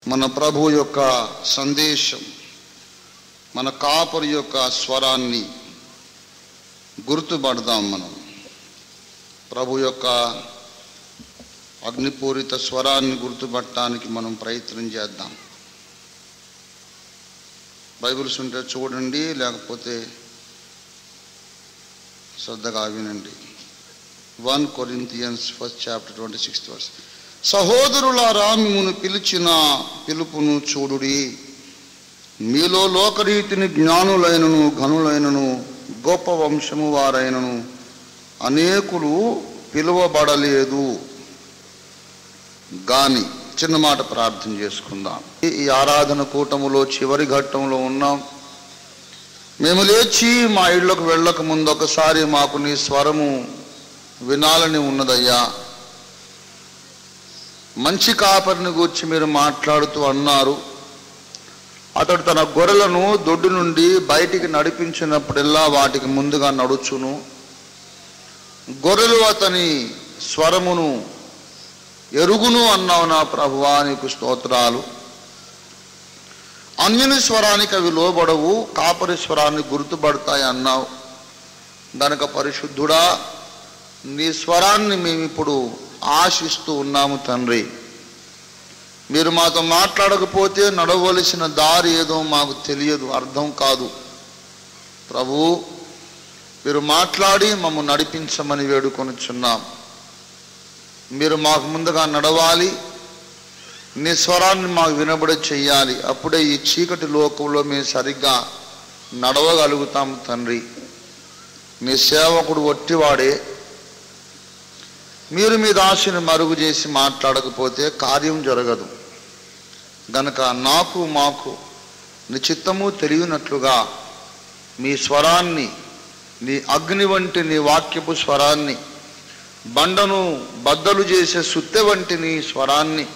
మన ప్రభు యొక్క సందేశం మన కాపరి యొక్క స్వరాన్ని గుర్తుపడదాం. మనం ప్రభు యొక్క అగ్నిపూరిత స్వరాన్ని గుర్తుపట్టడానికి మనం ప్రయత్నం చేద్దాం. బైబిల్స్ ఉంటే చూడండి, లేకపోతే శ్రద్ధగా వినండి. 1 Corinthians 1st chapter 26th verse. సహోదరులారా, మిమ్మును పిలిచిన పిలుపును చూడుడి. మీలో లోకరీతిని జ్ఞానులైనను ఘనులైనను గొప్ప వంశము వారైనను అనేకులు పిలువబడలేదు గాని. చిన్న మాట ప్రార్థన చేసుకుందాం. ఈ ఆరాధన కూటములో చివరి ఘట్టంలో ఉన్నాం. మేము లేచి మా ఇళ్లకు వెళ్ళక ముందు ఒకసారి మాకు నీ స్వరము వినాలని ఉన్నదయ్యా. మంచి కాపరిని గూర్చి మీరు మాట్లాడుతూ అన్నారు, అతడు తన గొర్రెలను దొడ్డు నుండి బయటికి నడిపించినప్పుడల్లా వాటికి ముందుగా నడుచును. గొర్రెలు అతని స్వరమును ఎరుగును అన్నావు నా ప్రభువా, నీకు స్తోత్రాలు. అన్యుని స్వరానికి అవి లోబడవు, కాపరి స్వరాన్ని గుర్తుపడతాయి అన్నావు. గనక పరిశుద్ధుడా, నీ స్వరాన్ని మేమిప్పుడు ఆశిస్తూ ఉన్నాము తండ్రి. మీరు మాతో మాట్లాడకపోతే నడవలసిన దారి ఏదో మాకు తెలియదు, అర్థం కాదు. ప్రభు, మీరు మాట్లాడి మమ్ము నడిపించమని వేడుకొనుచున్నాం. మీరు మాకు ముందుగా నడవాలి, నీ స్వరాన్ని మాకు వినబడి చెయ్యాలి. అప్పుడే ఈ చీకటి లోకంలో మేము సరిగ్గా నడవగలుగుతాం తండ్రి. నీ సేవకుడు ఒట్టివాడే. మీరు మీ దాసుని మరుగు చేసి మాట్లాడకపోతే కార్యం జరగదు. గనక నాకు మాకు నీ చిత్తము తెలియనట్లుగా మీ స్వరాన్ని, నీ అగ్ని వంటి నీ వాక్యపు స్వరాన్ని, బండను బద్దలు చేసే సుత్తె వంటి నీ స్వరాన్ని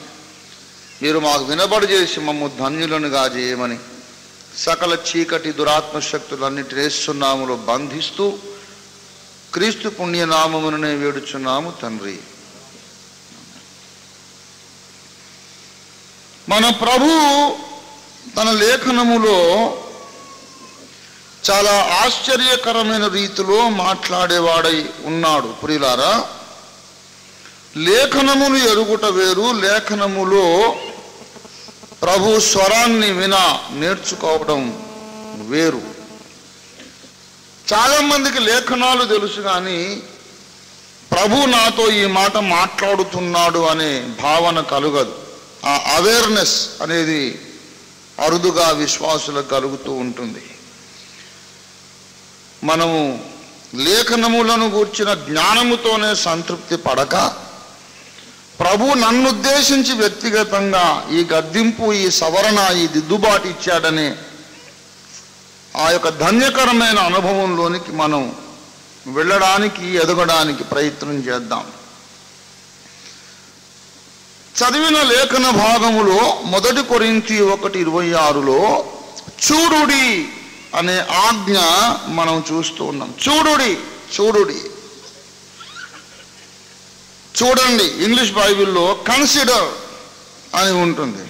మీరు మాకు వినబడి చేసి మమ్ము ధన్యులనుగా చేయమని సకల చీకటి దురాత్మ శక్తులన్నిటి యేసునామములో బంధిస్తూ క్రీస్తు పుణ్యనామమునే వేడుచున్నాము తండ్రి. మన ప్రభు తన లేఖనములో చాలా ఆశ్చర్యకరమైన రీతిలో మాట్లాడేవాడై ఉన్నాడు. ప్రియులారా, లేఖనములు ఎరుగుట వేరు, లేఖనములో ప్రభు స్వరాన్ని నేర్చుకోవడం వేరు. చాలా మందికి లేఖనాలు తెలుసు, కానీ ప్రభు నాతో ఈ మాట మాట్లాడుతున్నాడు అనే భావన కలుగదు. ఆ అవేర్నెస్ అనేది అరుదుగా విశ్వాసులకు కలుగుతూ ఉంటుంది. మనము లేఖనములను గూర్చిన జ్ఞానముతోనే సంతృప్తి పడక, ప్రభు నన్ను ఉద్దేశించి వ్యక్తిగతంగా ఈ గద్దింపు, ఈ సవరణ, ఈ దిద్దుబాటు ఇచ్చాడనే ఆ యొక్క ధన్యకరమైన అనుభవంలోనికి మనం వెళ్ళడానికి, ఎదగడానికి ప్రయత్నం చేద్దాం. చదివిన లేఖన భాగములో 1 కొరింథీ 1:26లో చూడుడి అనే ఆజ్ఞ మనం చూస్తూ ఉన్నాం. చూడుడి, చూడుడి, చూడండి. ఇంగ్లీష్ బైబిల్లో కన్సిడర్ అని ఉంటుంది.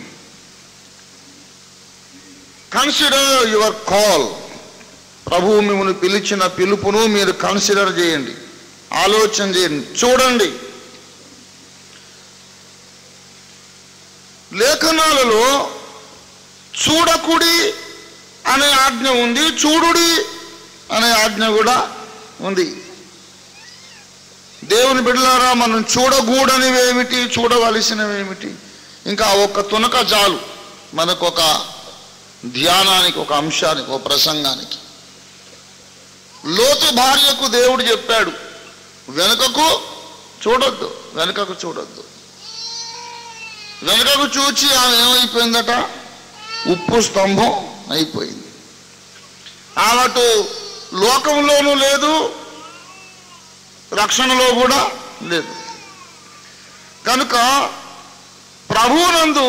Consider your call. ప్రభువు మిమ్మల్ని పిలిచిన పిలుపును మీరు కన్సిడర్ చేయండి, ఆలోచన చేయండి, చూడండి. లేఖనాలలో చూడకుడి అనే ఆజ్ఞ ఉంది, చూడుడి అనే ఆజ్ఞ కూడా ఉంది. దేవుని బిడ్డలారా, మనం చూడకూడనివేమిటి, చూడవలసినవేమిటి? ఇంకా ఒక్క తునక చాలు మనకు ఒక ధ్యానానికి, ఒక అంశానికి, ఒక ప్రసంగానికి. లోతు భార్యకు దేవుడు చెప్పాడు, వెనుకకు చూడొద్దు, వెనుకకు చూడొద్దు. వెనుకకు చూచి ఆమె ఏమైపోయిందట? ఉప్పు స్తంభం అయిపోయింది. ఆమెటు లోకంలోనూ లేదు, రక్షణలో కూడా లేదు. కనుక ప్రభువునందు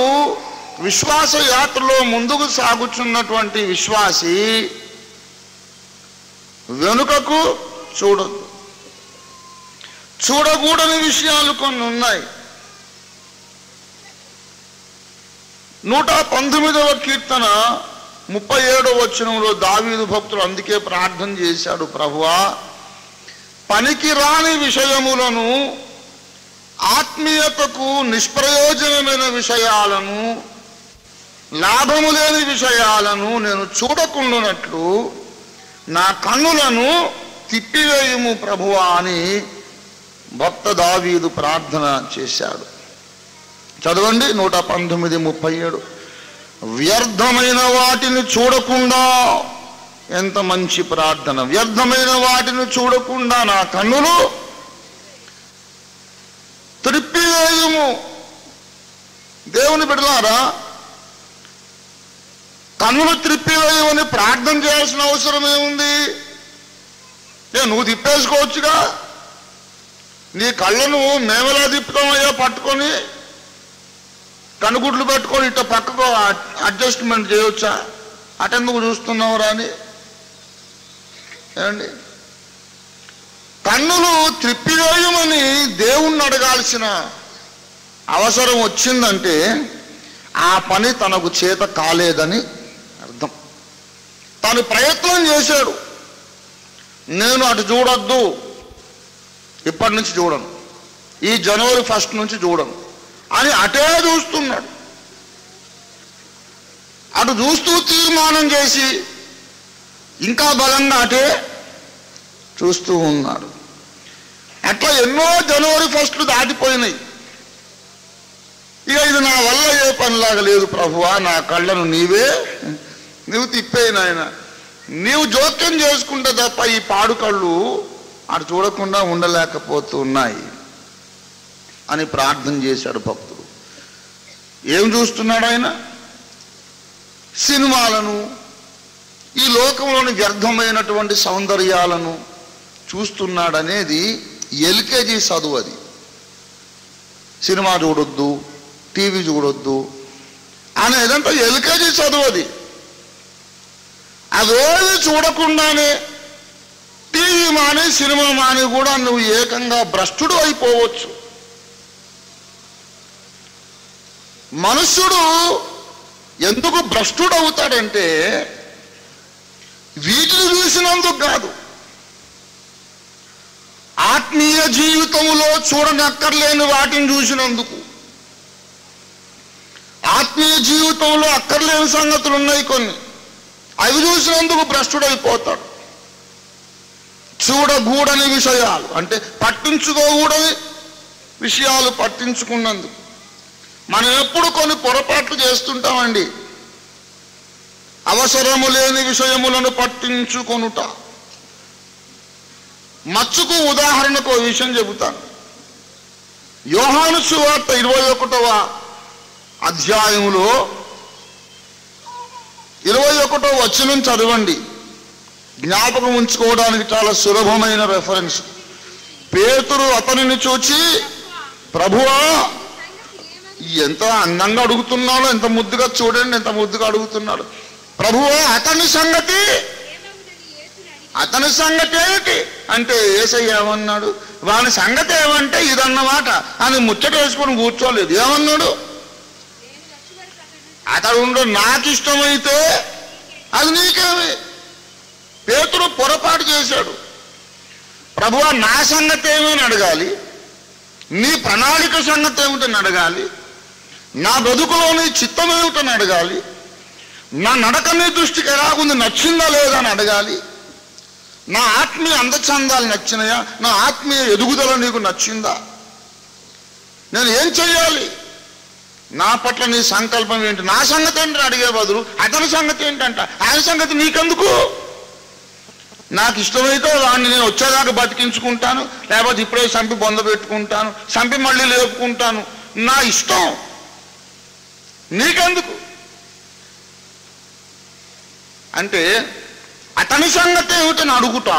విశ్వాస యాత్రలో ముందుకు సాగుచున్నటువంటి విశ్వాసి వెనుకకు చూడొద్దు. చూడకూడని విషయాలు కొన్ని ఉన్నాయి. 119వ కీర్తన 37వ వచనంలో దావీదు భక్తుడు అందుకే ప్రార్థన చేశాడు, ప్రభువా పనికి రాని విషయములను, ఆత్మీయతకు నిష్ప్రయోజనమైన విషయాలను, లాభము లేని విషయాలను నేను చూడకుండానట్లు నా కన్నులను తిప్పివేయుము ప్రభువా అని భక్త దావీదు ప్రార్థన చేశాడు. చదవండి 119:37. వ్యర్థమైన వాటిని చూడకుండా, ఎంత మంచి ప్రార్థన, వ్యర్థమైన వాటిని చూడకుండా నా కన్నులు త్రిప్పివేయుము. దేవుని బిడ్డలారా, కన్నులు త్రిప్పివేయమని ప్రార్థన చేయాల్సిన అవసరం ఏముంది? నువ్వు తిప్పేసుకోవచ్చుగా. నీ కళ్ళను మేమెలా తిప్పుతామయ్యా, పట్టుకొని కనుగుడ్లు పెట్టుకొని ఇట్లా పక్కకు అడ్జస్ట్మెంట్ చేయవచ్చా? అటెందుకు చూస్తున్నావు రాని? ఏమండి, కన్నులు త్రిప్పివేయమని దేవుణ్ణి అడగాల్సిన అవసరం వచ్చిందంటే ఆ పని తనకు చేత కాలేదని అర్థం. తను ప్రయత్నం చేశాడు, నేను అటు చూడొద్దు, ఇప్పటి నుంచి చూడను, ఈ జనవరి 1 నుంచి చూడను అని అటే చూస్తున్నాడు. అటు చూస్తూ తీర్మానం చేసి ఇంకా బలంగా అటే చూస్తూ ఉన్నాడు. అట్లా ఎన్నో జనవరి 1 దాటిపోయినాయి. ఇక ఇది నా వల్ల ఏ పనిలాగా లేదు ప్రభువా, నా కళ్ళను నీవు తిప్పేనాయన, నీవు జోక్యం చేసుకుంటే తప్ప ఈ పాడు కళ్ళు అటు చూడకుండా ఉండలేకపోతున్నాయి అని ప్రార్థన చేశాడు భక్తుడు. ఏం చూస్తున్నాడు ఆయన? సినిమాలను, ఈ లోకంలోని వ్యర్థమైనటువంటి సౌందర్యాలను చూస్తున్నాడనేది ఎల్కేజీ చదువు. అది సినిమా చూడొద్దు, టీవీ చూడొద్దు అనేదంతా ఎల్కేజీ చదువు. అది అవేవి చూడకుండానే టీవీ మాని సినిమా మాని కూడా నువ్వు ఏకంగా భ్రష్టుడు అయిపోవచ్చు. మనుష్యుడు ఎందుకు భ్రష్టుడు అవుతాడంటే వీటిని చూసినందుకు కాదు, ఆత్మీయ జీవితంలో చూడనక్కర్లేని వాటిని చూసినందుకు. ఆత్మీయ జీవితంలో అక్కర్లేని సంగతులు ఉన్నాయి కొన్ని, అవి చూసినందుకు భ్రష్టుడైపోతాడు. చూడకూడని విషయాలు అంటే పట్టించుకోకూడని విషయాలు పట్టించుకున్నందుకు. మనం ఎప్పుడు కొన్ని పొరపాట్లు చేస్తుంటామండి. అవసరము లేని విషయములను పట్టించుకొనుట. మచ్చుకు ఉదాహరణకు ఓ విషయం చెబుతాను. యోహాను సువార్త 21వ అధ్యాయములో 21వ వచనం చదవండి. జ్ఞాపకం ఉంచుకోవడానికి చాలా సులభమైన రెఫరెన్స్. పేతురు అతనిని చూచి, ప్రభువా ఎంత అందంగా అడుగుతున్నాడో, ఎంత ముద్దుగా చూడండి, ఎంత ముద్దుగా అడుగుతున్నాడు. ప్రభువా అతని సంగతి ఏమిటి అంటే యేసయ్య ఏమన్నాడు? వాని సంగతి ఏమంటే ఇదన్నమాట అని ముచ్చట వేసుకొని కూర్చోలేదు. ఏమన్నాడు? అతడు నాకు ఇష్టమైతే అది నీకేమి. పేతురు పొరపాటు చేశాడు. ప్రభువా నా సంగతి ఏమని అడగాలి, నీ ప్రణాళిక సంగతి ఏమిటని అడగాలి, నా బ్రతుకులోని చిత్తం ఏమిటని అడగాలి, నా నడక నీ దృష్టికి ఎలాగుంది, నచ్చిందా లేదా అని అడగాలి, నా ఆత్మీయ అందచందాలు నచ్చినాయా, నా ఆత్మీయ ఎదుగుదల నీకు నచ్చిందా, నేను ఏం చెయ్యాలి, నా పట్ల నీ సంకల్పం ఏంటి, నా సంగతి ఏంటని అడిగే బదులు అతని సంగతి ఏంటంట. ఆయన సంగతి నీకెందుకు? నాకు ఇష్టమైతే వాడిని నేను వచ్చేదాకా బతికించుకుంటాను, లేకపోతే ఇప్పుడే సంపి బొంద పెట్టుకుంటాను, సంపి మళ్ళీ లేపుకుంటాను, నా ఇష్టం, నీకెందుకు అంటే అతని సంగతి ఏమిటని అడుగుట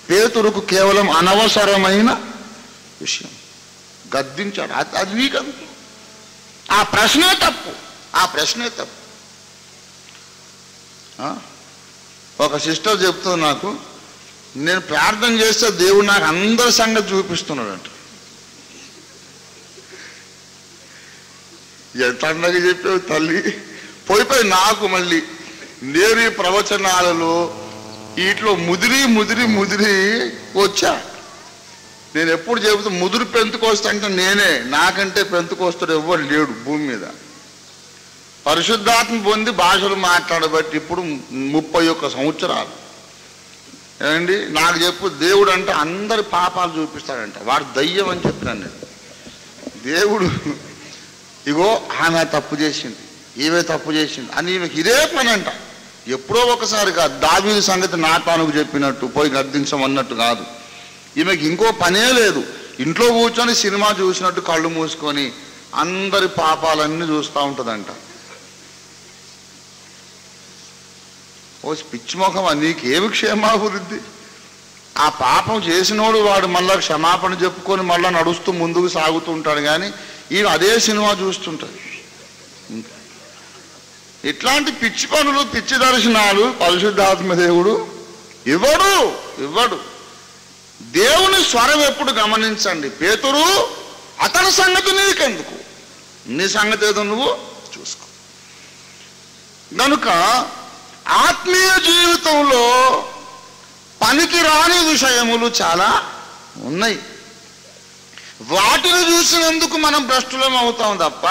పేతురుకు కేవలం అనవసరమైన విషయం. గద్దించాడు. అది నీకెందుకు? ఆ ప్రశ్నే తప్పు. ఒక సిస్టర్ చెప్తుంది నాకు, నేను ప్రార్థన చేస్తే దేవుడు నాకు అందరి సంగతి చూపిస్తున్నాడంట. ఎంత అండగా చెప్పావు తల్లి. పోయిపోయి నాకు మళ్ళీ నేను ఈ ప్రవచనాలలో వీటిలో ముదిరి వచ్చా. నేను ఎప్పుడు చెబుతా ముదురు పెంతుకోస్తా అంటే నేనే, నాకంటే పెంతుకోస్తాడు ఎవ్వరు లేడు భూమి మీద. పరిశుద్ధాత్మ పొంది భాషలు మాట్లాడబట్టి ఇప్పుడు 31 సంవత్సరాలు. ఏమండి నాకు చెప్పు, దేవుడు అంటే అందరి పాపాలు చూపిస్తాడంట, వాడు దయ్యం అని చెప్పినాను నేను. దేవుడు ఇగో ఆమె తప్పు చేసింది, ఈమె తప్పు చేసింది అని ఈమెకి ఇదే పని అంట. ఎప్పుడో ఒకసారి కాదు, దావీదు సంగతి నాతానుకు చెప్పినట్టు పోయి గద్దించమన్నట్టు కాదు. ఈమెకి ఇంకో పనే లేదు, ఇంట్లో కూర్చొని సినిమా చూసినట్టు కళ్ళు మూసుకొని అందరి పాపాలన్నీ చూస్తూ ఉంటుందంట. ఓ పిచ్చిమొఖమా, నీకేమి క్షేమాభివృద్ధి? ఆ పాపం చేసినోడు వాడు మళ్ళా క్షమాపణ చెప్పుకొని మళ్ళీ నడుస్తూ ముందుకు సాగుతూ ఉంటాడు, కానీ ఈయన అదే సినిమా చూస్తుంటాడు. ఇట్లాంటి పిచ్చి పనులు, పిచ్చి దర్శనాలు పరిశుద్ధాత్మ దేవుడు ఇవ్వడు. దేవుని స్వరం ఎప్పుడు గమనించండి. పేతురు, అతని సంగతి నీకెందుకు, నీ సంగతి ఏదో నువ్వు చూసుకో. కనుక ఆత్మీయ జీవితంలో పనికి రాని విషయములు చాలా ఉన్నాయి. వాటిని చూసినందుకు మనం భ్రష్టులం అవుతాం తప్ప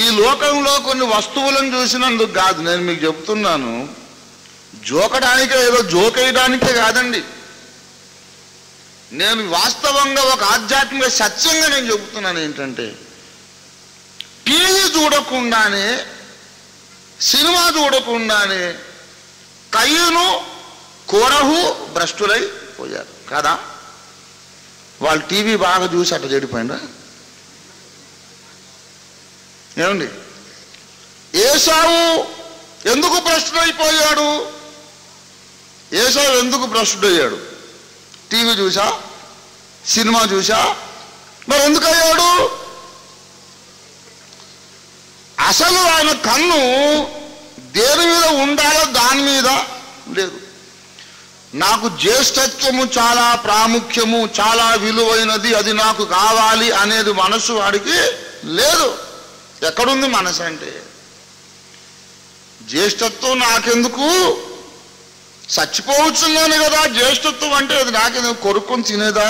ఈ లోకంలో కొన్ని వస్తువులను చూసినందుకు కాదు. నేను మీకు చెప్తున్నాను, జోకడానికే ఏదో జోకేయడానికే కాదండి. నేను వాస్తవంగా ఒక ఆధ్యాత్మిక సత్యంగా నేను చెబుతున్నాను ఏంటంటే, టీవీ చూడకుండానే, సినిమా చూడకుండానే కయ్యూను కోరహు భ్రష్టులై పోయారు కదా. వాళ్ళు టీవీ బాగా చూసి అట్లా చెడిపోయినరా? ఏమండి, ఏసావు ఎందుకు భ్రష్టుడైపోయాడు? ఏసావు ఎందుకు భ్రష్టుడయ్యాడు? టీవీ చూసా, సినిమా చూసా? మరి ఎందుకు అయ్యాడు? అసలు ఆయన కన్ను దేని మీద ఉండాలో దాని మీద లేదు. నాకు జ్యేష్ఠత్వము చాలా ప్రాముఖ్యము, చాలా విలువైనది, అది నాకు కావాలి అనేది మనసు వాడికి లేదు. ఎక్కడుంది మనసు అంటే? జ్యేష్ఠత్వం నాకెందుకు, చచ్చిపోవచ్చున్నాను కదా. జ్యేష్ఠత్వం అంటే అది నాకెందుకు, కొరుక్కొని తినేదా?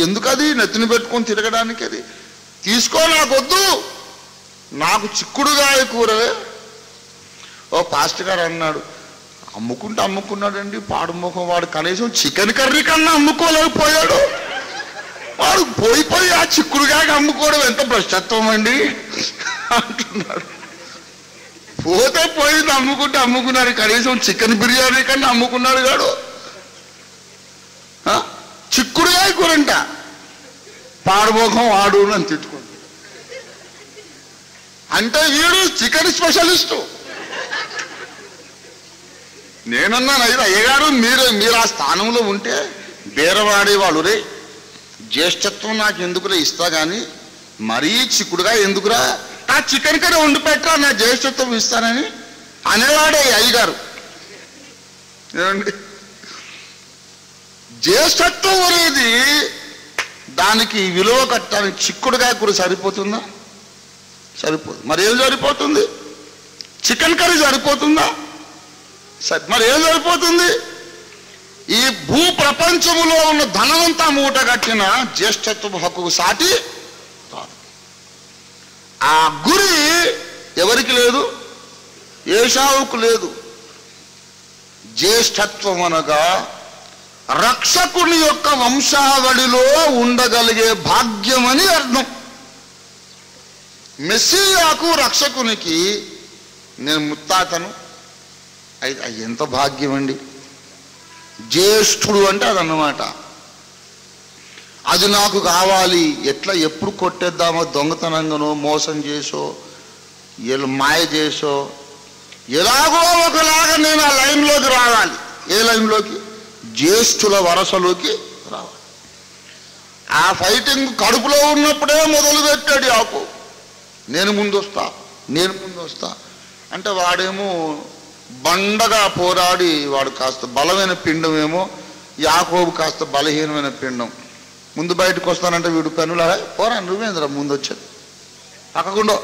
ఎందుకు అది నెత్తిని పెట్టుకొని తిరగడానికి? అది తీసుకో, నాకొద్దు, నాకు చిక్కుడుగాయ కూరవే. ఓ పాస్టర్ గారు అన్నాడు, అమ్ముకున్నాడండి పాడుముఖం వాడు, కనీసం చికెన్ కర్రీ కన్నా అమ్ముకోలేకపోయాడు వాడు. పోయి ఆ చిక్కుడుగాయ అమ్ముకోవడం ఎంత భ్రష్టత్వం అండి అంటున్నాడు. పోయింది అమ్ముకున్నాడు, కనీసం చికెన్ బిర్యానీ కన్నా అమ్ముకున్నాడు కాడు. చిక్కుడుగాయ కూరంట, పాడుముఖం వాడు అని తిట్టుకుంటాడు. అంటే వీడు చికెన్ స్పెషలిస్టు. నేనన్నాను, అయితే అయ్యగారు మీరు ఆ స్థానంలో ఉంటే బేరవాడేవాళ్ళు, రే జ్యేష్ఠత్వం నాకు ఎందుకురా, ఇస్తా కానీ మరీ చిక్కుడుగా ఎందుకురా, ఆ చికెన్ కర్రీ వండి పెట్టా, నా జ్యేష్ఠత్వం ఇస్తానని అనేవాడే అయ్యగారు. ఏమండి, జ్యేష్ఠత్వం అనేది దానికి విలువ కట్టడానికి చిక్కుడుగా కూర సరిపోతుందా? సరిపోదు. మరి ఏం సరిపోతుంది? చికెన్ కర్రీ సరిపోతుందా? మరి ఏం సరిపోతుంది? ఈ భూ ప్రపంచములో ఉన్న ధనమంతా మూట కట్టిన జ్యేష్ఠత్వ హక్కుకు సాటి కాదు. ఆ గురి ఎవరికి లేదు? ఏశావుకు లేదు. జ్యేష్ఠత్వం అనగా రక్షకుని యొక్క వంశావళిలో ఉండగలిగే భాగ్యం అని అర్థం. మెస్సియాకు, రక్షకునికి నేను ముత్తాతను. అయితే ఎంత భాగ్యం అండి! జ్యేష్ఠుడు అంటే అదన్నమాట. అది నాకు కావాలి. ఎట్లా, ఎప్పుడు కొట్టేద్దామో, దొంగతనంగానో, మోసం చేసో, మాయ చేసో, ఎలాగో ఒకలాగా నేను ఆ లైన్లోకి రావాలి. ఏ లైన్లోకి? జ్యేష్ఠుల వరసలోకి రావాలి. ఆ ఫైటింగ్ కడుపులో ఉన్నప్పుడే మొదలు పెట్టాడు యాకోబు. నేను ముందు వస్తా అంటే వాడేమో బండగా పోరాడి, వాడు కాస్త బలమైన పిండమేమో, యాకోబు కాస్త బలహీనమైన పిండం. ముందు బయటకు వస్తానంటే వీడు పెనులా, పోరా నువ్వేంద్ర ముందు వచ్చేది, పక్కకుండా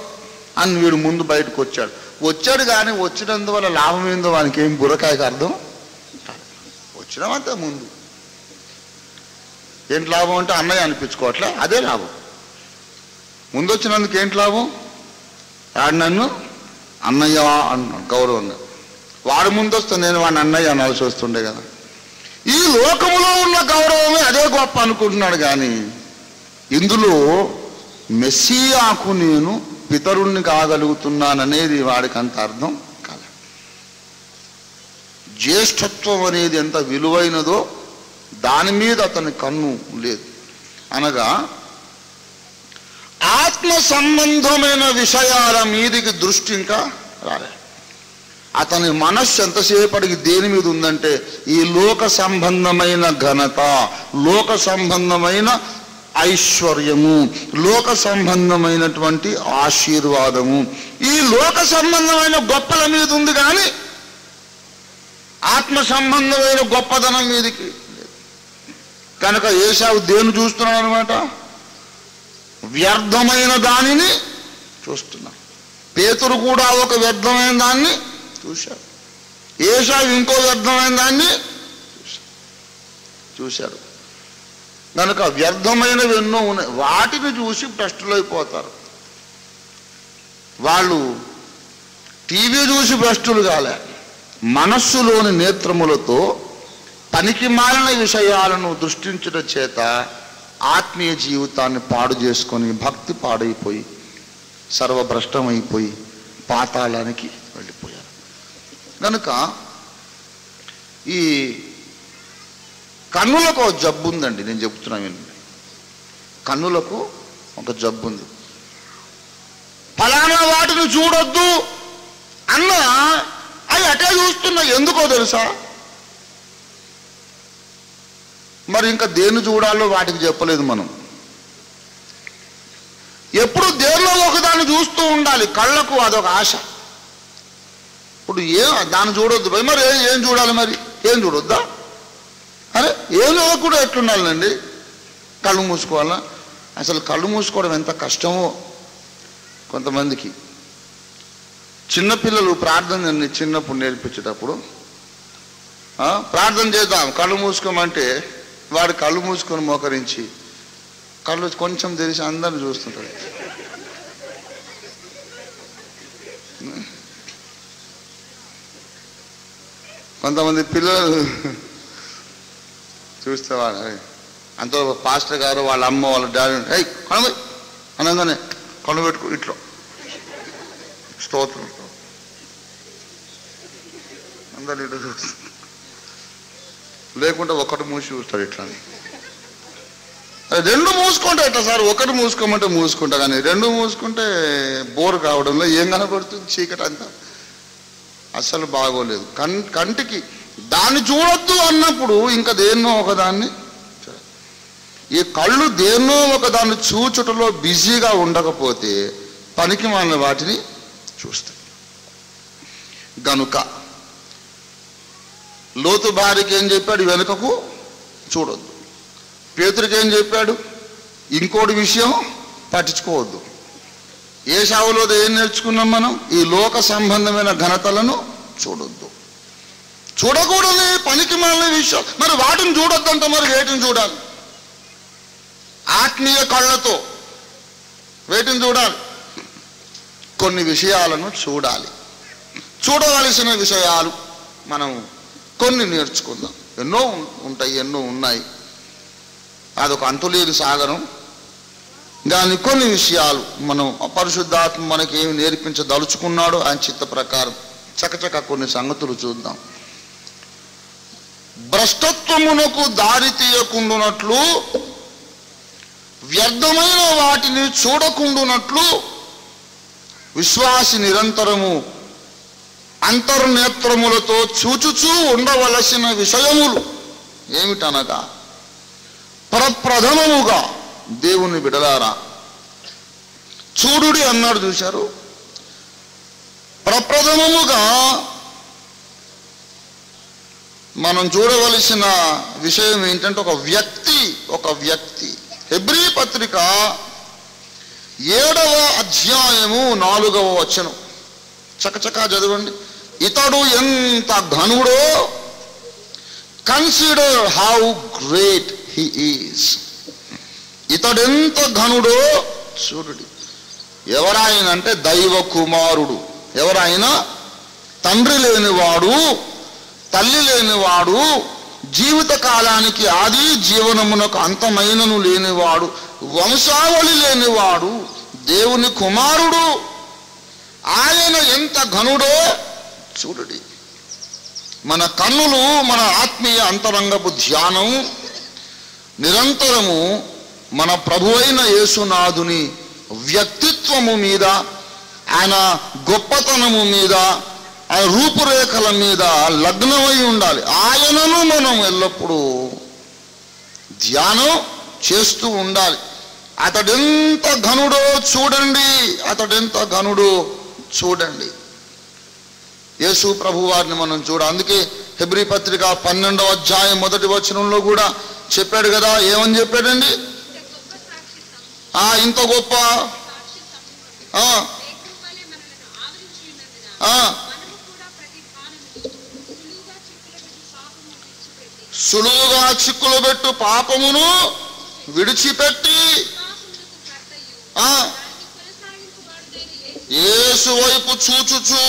అని వీడు ముందు బయటకు వచ్చాడు కానీ వచ్చినందువల్ల లాభం ఏందో వానికి ఏం బుర్రకాయకు అర్థం వచ్చినామంతే. ముందు ఏంటి లాభం అంటే అన్నయ్య అనిపించుకోవట్లే, అదే లాభం. ముందు వచ్చినందుకు ఏంటి లాభం? వాడు నన్ను అన్నయ్య అన్నాడు గౌరవంగా. వాడు ముందు వస్తే నేను వాడిని అన్నయ్య అనాల్సి వస్తుండే కదా. ఈ లోకములో ఉన్న గౌరవమే అదే గొప్ప అనుకుంటున్నాడు కానీ ఇందులో మెస్సియాకు నేను పితరుణ్ణి కాగలుగుతున్నాననేది వాడికి అంత అర్థం కాదు. జ్యేష్ఠత్వం అనేది ఎంత విలువైనదో దాని మీద అతని కన్ను లేదు. అనగా ఆత్మ సంబంధమైన విషయాల మీదికి దృష్టి ఇంకా రాలేదు. అతని మనస్సు ఎంతసేపటికి దేని మీద ఉందంటే ఈ లోక సంబంధమైన ఘనత, లోక సంబంధమైన ఐశ్వర్యము, లోక సంబంధమైనటువంటి ఆశీర్వాదము, ఈ లోక సంబంధమైన గొప్పల మీద ఉంది కానీ ఆత్మ సంబంధమైన గొప్పదనం మీదకి కనుక ఏశావు దేన్ని చూస్తున్నాడు అనమాట? వ్యర్థమైన దానిని చూస్తున్నాడు. పేతురు కూడా ఒక వ్యర్థమైన దాన్ని చూశాడు. ఏశావు ఇంకో వ్యర్థమైన దాన్ని చూశాడు. కనుక వ్యర్థమైనవి ఎన్నో ఉన్నాయి, వాటిని చూసి భ్రష్టులైపోతారు. వాళ్ళు టీవీ చూసి భ్రష్టులు కాలే, మనస్సులోని నేత్రములతో పనికి మాలిన విషయాలను దృష్టించడం చేత ఆత్మీయ జీవితాన్ని పాడు చేసుకొని భక్తి పాడైపోయి సర్వభ్రష్టమైపోయి పాతాళానికి వెళ్ళిపోయారు. కనుక ఈ కన్నులకు ఒక జబ్బు ఉందండి. నేను చెప్తున్నాను, కన్నులకు ఒక జబ్బు ఉంది. ఫలానా వాటిని చూడొద్దు అన్న అవి అటే చూస్తున్నా. ఎందుకో తెలుసా? మరి ఇంకా దేన్ని చూడాలో వాటికి చెప్పలేదు మనం. ఎప్పుడు దేనిలో ఒకదాన్ని చూస్తూ ఉండాలి. కళ్ళకు అదొక ఆశ. ఇప్పుడు దాన్ని చూడొద్దు భయ్, మరి ఏం చూడాలి? మరి ఏం చూడొద్దా? అరే ఏం చూడకుండా ఎట్లుండాలండి? కళ్ళు మూసుకోవాలా? అసలు కళ్ళు మూసుకోవడం ఎంత కష్టమో కొంతమందికి. చిన్నపిల్లలు ప్రార్థన చిన్నప్పుడు నేర్పించేటప్పుడు ప్రార్థన చేద్దాం కళ్ళు మూసుకోమంటే వాడు కళ్ళు మూసుకొని మోకరించి కళ్ళు కొంచెం తెరిచి అందరిని చూస్తుంటాడు. కొంతమంది పిల్లలు చూస్తే వాడు అంత పాస్టర్ గారు వాళ్ళ అమ్మ వాళ్ళ డాడీ కళ్ళు అనగానే కళ్ళు పెట్టుకో ఇట్లా స్తోత్రం అందరు ఇట్లా చూస్తారు. లేకుంటే ఒకటి మూసి చూస్తాడు ఇట్లా. రెండు మూసుకుంటే ఎట్లా సార్? ఒకటి మూసుకోమంటే మూసుకుంటా, కానీ రెండు మూసుకుంటే బోర్ కావడంలో ఏం కనబడుతుంది? చీకటి అంతా అస్సలు బాగోలేదు. కంటికి దాన్ని చూడొద్దు అన్నప్పుడు ఇంకా దేన్నో ఒకదాన్ని, ఈ కళ్ళు దేన్నో ఒకదాన్ని చూచుటలో బిజీగా ఉండకపోతే పనికి మాలిన వాటిని చూస్తాయి. గనుక లోతు భార్యకి ఏం చెప్పాడు? వెనుకకు చూడొద్దు. పేతురికి ఏం చెప్పాడు? ఇంకోటి విషయం పట్టించుకోవద్దు. ఏశావులో ఏం నేర్చుకున్నాం మనం? ఈ లోక సంబంధమైన ఘనతలను చూడొద్దు. చూడకూడని పనికి మాలిన విషయం. మరి వాటిని చూడొద్దంటే మరి వేటిని చూడాలి? ఆత్మీయ కళ్ళతో వేటిని చూడాలి? కొన్ని విషయాలను చూడాలి. చూడవలసిన విషయాలు మనం కొన్ని నేర్చుకుందాం. ఎన్నో ఉంటాయి, ఎన్నో ఉన్నాయి, అదొక అంతులేని సాగరం. దాని కొన్ని విషయాలు మనం పరిశుద్ధాత్మ మనకి ఏమి నేర్పించదలుచుకున్నాడో ఆయన చిత్త ప్రకారం చకచక కొన్ని సంగతులు చూద్దాం. భ్రష్టత్వమునకు దారి తీయకుండునట్లు, వ్యర్థమైన వాటిని చూడకుండునట్లు విశ్వాసి నిరంతరము అంతర్నేత్రములతో చూచుచూ ఉండవలసిన విషయములు ఏమిటనగా, ప్రప్రథమముగా దేవుని బిడలారా చూడుడి అన్నాడు. చూశారు? ప్రప్రథమముగా మనం చూడవలసిన విషయం ఏంటంటే ఒక వ్యక్తి. హెబ్రీ పత్రిక 7వ అధ్యాయము 4వ వచనం చకచకా చదవండి. ఇతడు ఎంత ఘనుడో, consider how great he is. ఇతడెంత ఘనుడో చూడుడి. ఎవరాయన అంటే దైవ కుమారుడు. ఎవరాయన? తండ్రి లేనివాడు, తల్లి లేనివాడు, జీవిత కాలానికి ఆది జీవనమునకు అంతమైనను లేనివాడు, వంశావళి లేనివాడు, దేవుని కుమారుడు. ఆయన ఎంత ఘనుడో చూడుడి. మన కన్నులు మన ఆత్మీయ అంతరంగపు ధ్యానం నిరంతరము మన ప్రభువైన యేసునాథుని వ్యక్తిత్వము మీద, ఆయన గొప్పతనము మీద, ఆయన రూపురేఖల మీద లగ్నమై ఉండాలి. ఆయనను మనం ఎల్లప్పుడూ ధ్యానం చేస్తూ ఉండాలి. అతడెంత ఘనుడో చూడండి, అతడెంత ఘనుడో చూడండి. యేసు ప్రభు వారిని మనం అందుకే హెబ్రీ పత్రిక 12వ అధ్యాయం 1వ వచనంలో కూడా చెప్పాడు కదా. ఏమని చెప్పాడండి? ఇంత గొప్ప సులువుగా చిక్కులు పెట్టు పాపమును విడిచిపెట్టి యేసు వైపు చూచుచు,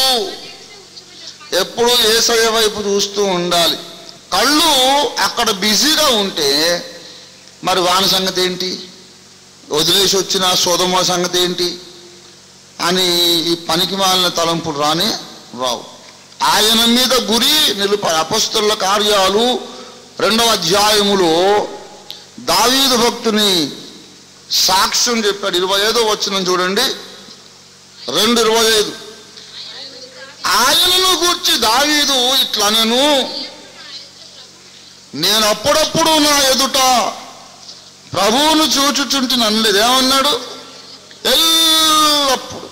ఎప్పుడు యేసయ్య వైపు చూస్తూ ఉండాలి. కళ్ళు అక్కడ బిజీగా ఉంటే మరి వాని సంగతి ఏంటి, వదిలేసి వచ్చిన సోదమ సంగతి ఏంటి అని ఈ పనికి మాలిన తలంపులు రావు. ఆయన మీద గురి నిలుపాలి. అపొస్తలుల కార్యాలు 2వ అధ్యాయములో దావీదు భక్తుని సాక్ష్యం చెప్పాడు. 25వ వచనం చూడండి, 2:25. ఆయనను గూర్చి దావీదు ఇట్లనెను, నేను అప్పుడప్పుడు నా ఎదుట ప్రభువును చూచుచుంటిని అనలేదు. ఏమన్నాడు? ఎల్లప్పుడు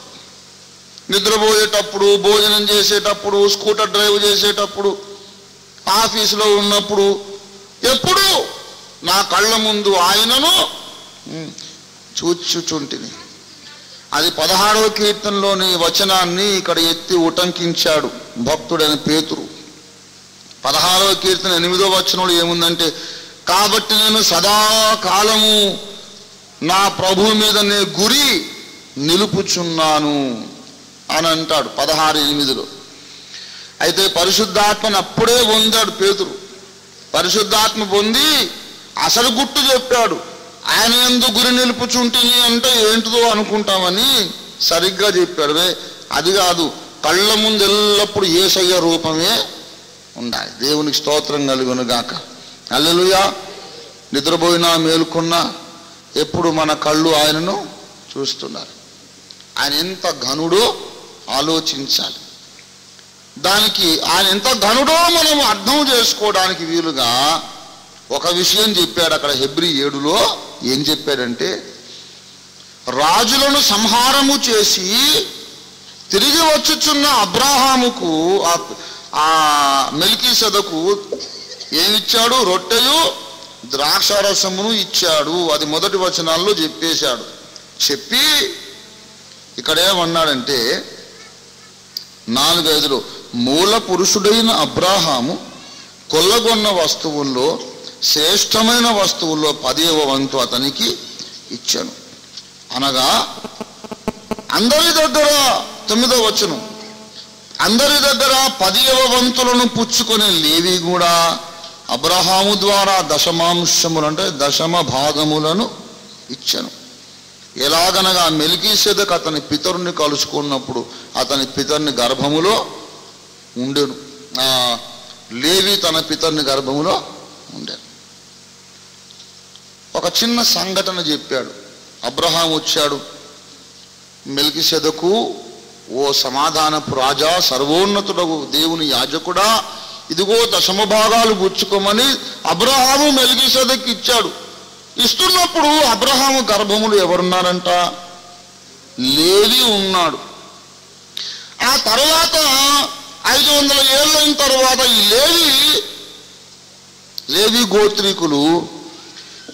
నిద్రపోయేటప్పుడు, భోజనం చేసేటప్పుడు, స్కూటర్ డ్రైవ్ చేసేటప్పుడు, ఆఫీసులో ఉన్నప్పుడు, ఎప్పుడు నా కళ్ళ ముందు ఆయనను చూచుచుంటిని. అది 16వ కీర్తనలోని వచనాన్ని ఇక్కడ ఎత్తి ఉటంకించాడు భక్తుడైన పేతురు. 16వ కీర్తన 8వ వచనంలో ఏముందంటే, కాబట్టి నేను సదాకాలము నా ప్రభు మీద నే గురి నిలుపుచున్నాను అని అంటాడు 16:8లో. అయితే పరిశుద్ధాత్మను అప్పుడే పొందాడు పేతురు. పరిశుద్ధాత్మ పొంది అసలు గుట్టు చెప్పాడు. ఆయన యందు గురి నిలుపుచుంటిని అంటే ఏంటిదో అనుకుంటామని సరిగ్గా చెప్పాడు. అది కాదు, కళ్ళ ముందు ఎల్లప్పుడు యేసయ్య రూపమే ఉండాలి. దేవునికి స్తోత్రం కలుగును గాక. హల్లెలూయా. నిద్రపోయినా మేలుకున్నా ఎప్పుడు మన కళ్ళు ఆయనను చూస్తున్నారు. ఆయన ఎంత ఘనుడో ఆలోచించాలి. దానికి ఆయన ఎంత ఘనుడో మనం అర్థం చేసుకోవడానికి వీలుగా ఒక విషయం చెప్పాడు అక్కడ హెబ్రీ 7లో. ఏం చెప్పాడంటే, రాజులను సంహారము చేసి తిరిగి వచ్చుచున్న అబ్రాహాముకు ఆ మెల్కీసెదకు ఏమిచ్చాడు? రొట్టెయు ద్రాక్షారసమును ఇచ్చాడు. అది మొదటి వచనాల్లో చెప్పేశాడు. చెప్పి ఇక్కడ ఏమన్నాడంటే 4:5లో, మూల పురుషుడైన అబ్రాహాము కొల్లగొన్న వస్తువుల్లో శ్రేష్టమైన వస్తువుల్లో 10వ వంతు అతనికి ఇచ్చాను అనగా, అందరి దగ్గర 9వ వచనం, అందరి దగ్గర 10వ వంతులను పుచ్చుకునే లేవి కూడా అబ్రహాము ద్వారా దశమాంశములు అంటే దశమ భాగములను ఇచ్చాను. ఎలాగనగా మెల్కీసెదెకు అతని పితరుని కలుసుకున్నప్పుడు అతని పితరుని గర్భములో ఉండెను. లేవి తన పితరుని గర్భములో ఉండెను. ఒక చిన్న సంఘటన చెప్పాడు. అబ్రహాం వచ్చాడు, మెల్కీసెదెకు, ఓ సమాధానపు రాజా, సర్వోన్నతుడగు దేవుని యాజకుడా, ఇదిగో దశమ భాగాలు పుచ్చుకోమని అబ్రహాము మెల్కీసెదెకు ఇచ్చాడు. ఇస్తున్నప్పుడు అబ్రహాము గర్భములు ఎవరున్నారంట? లేవి ఉన్నాడు. ఆ తర్వాత 500 ఏళ్ళైన తర్వాత ఈ లేవి గోత్రీకులు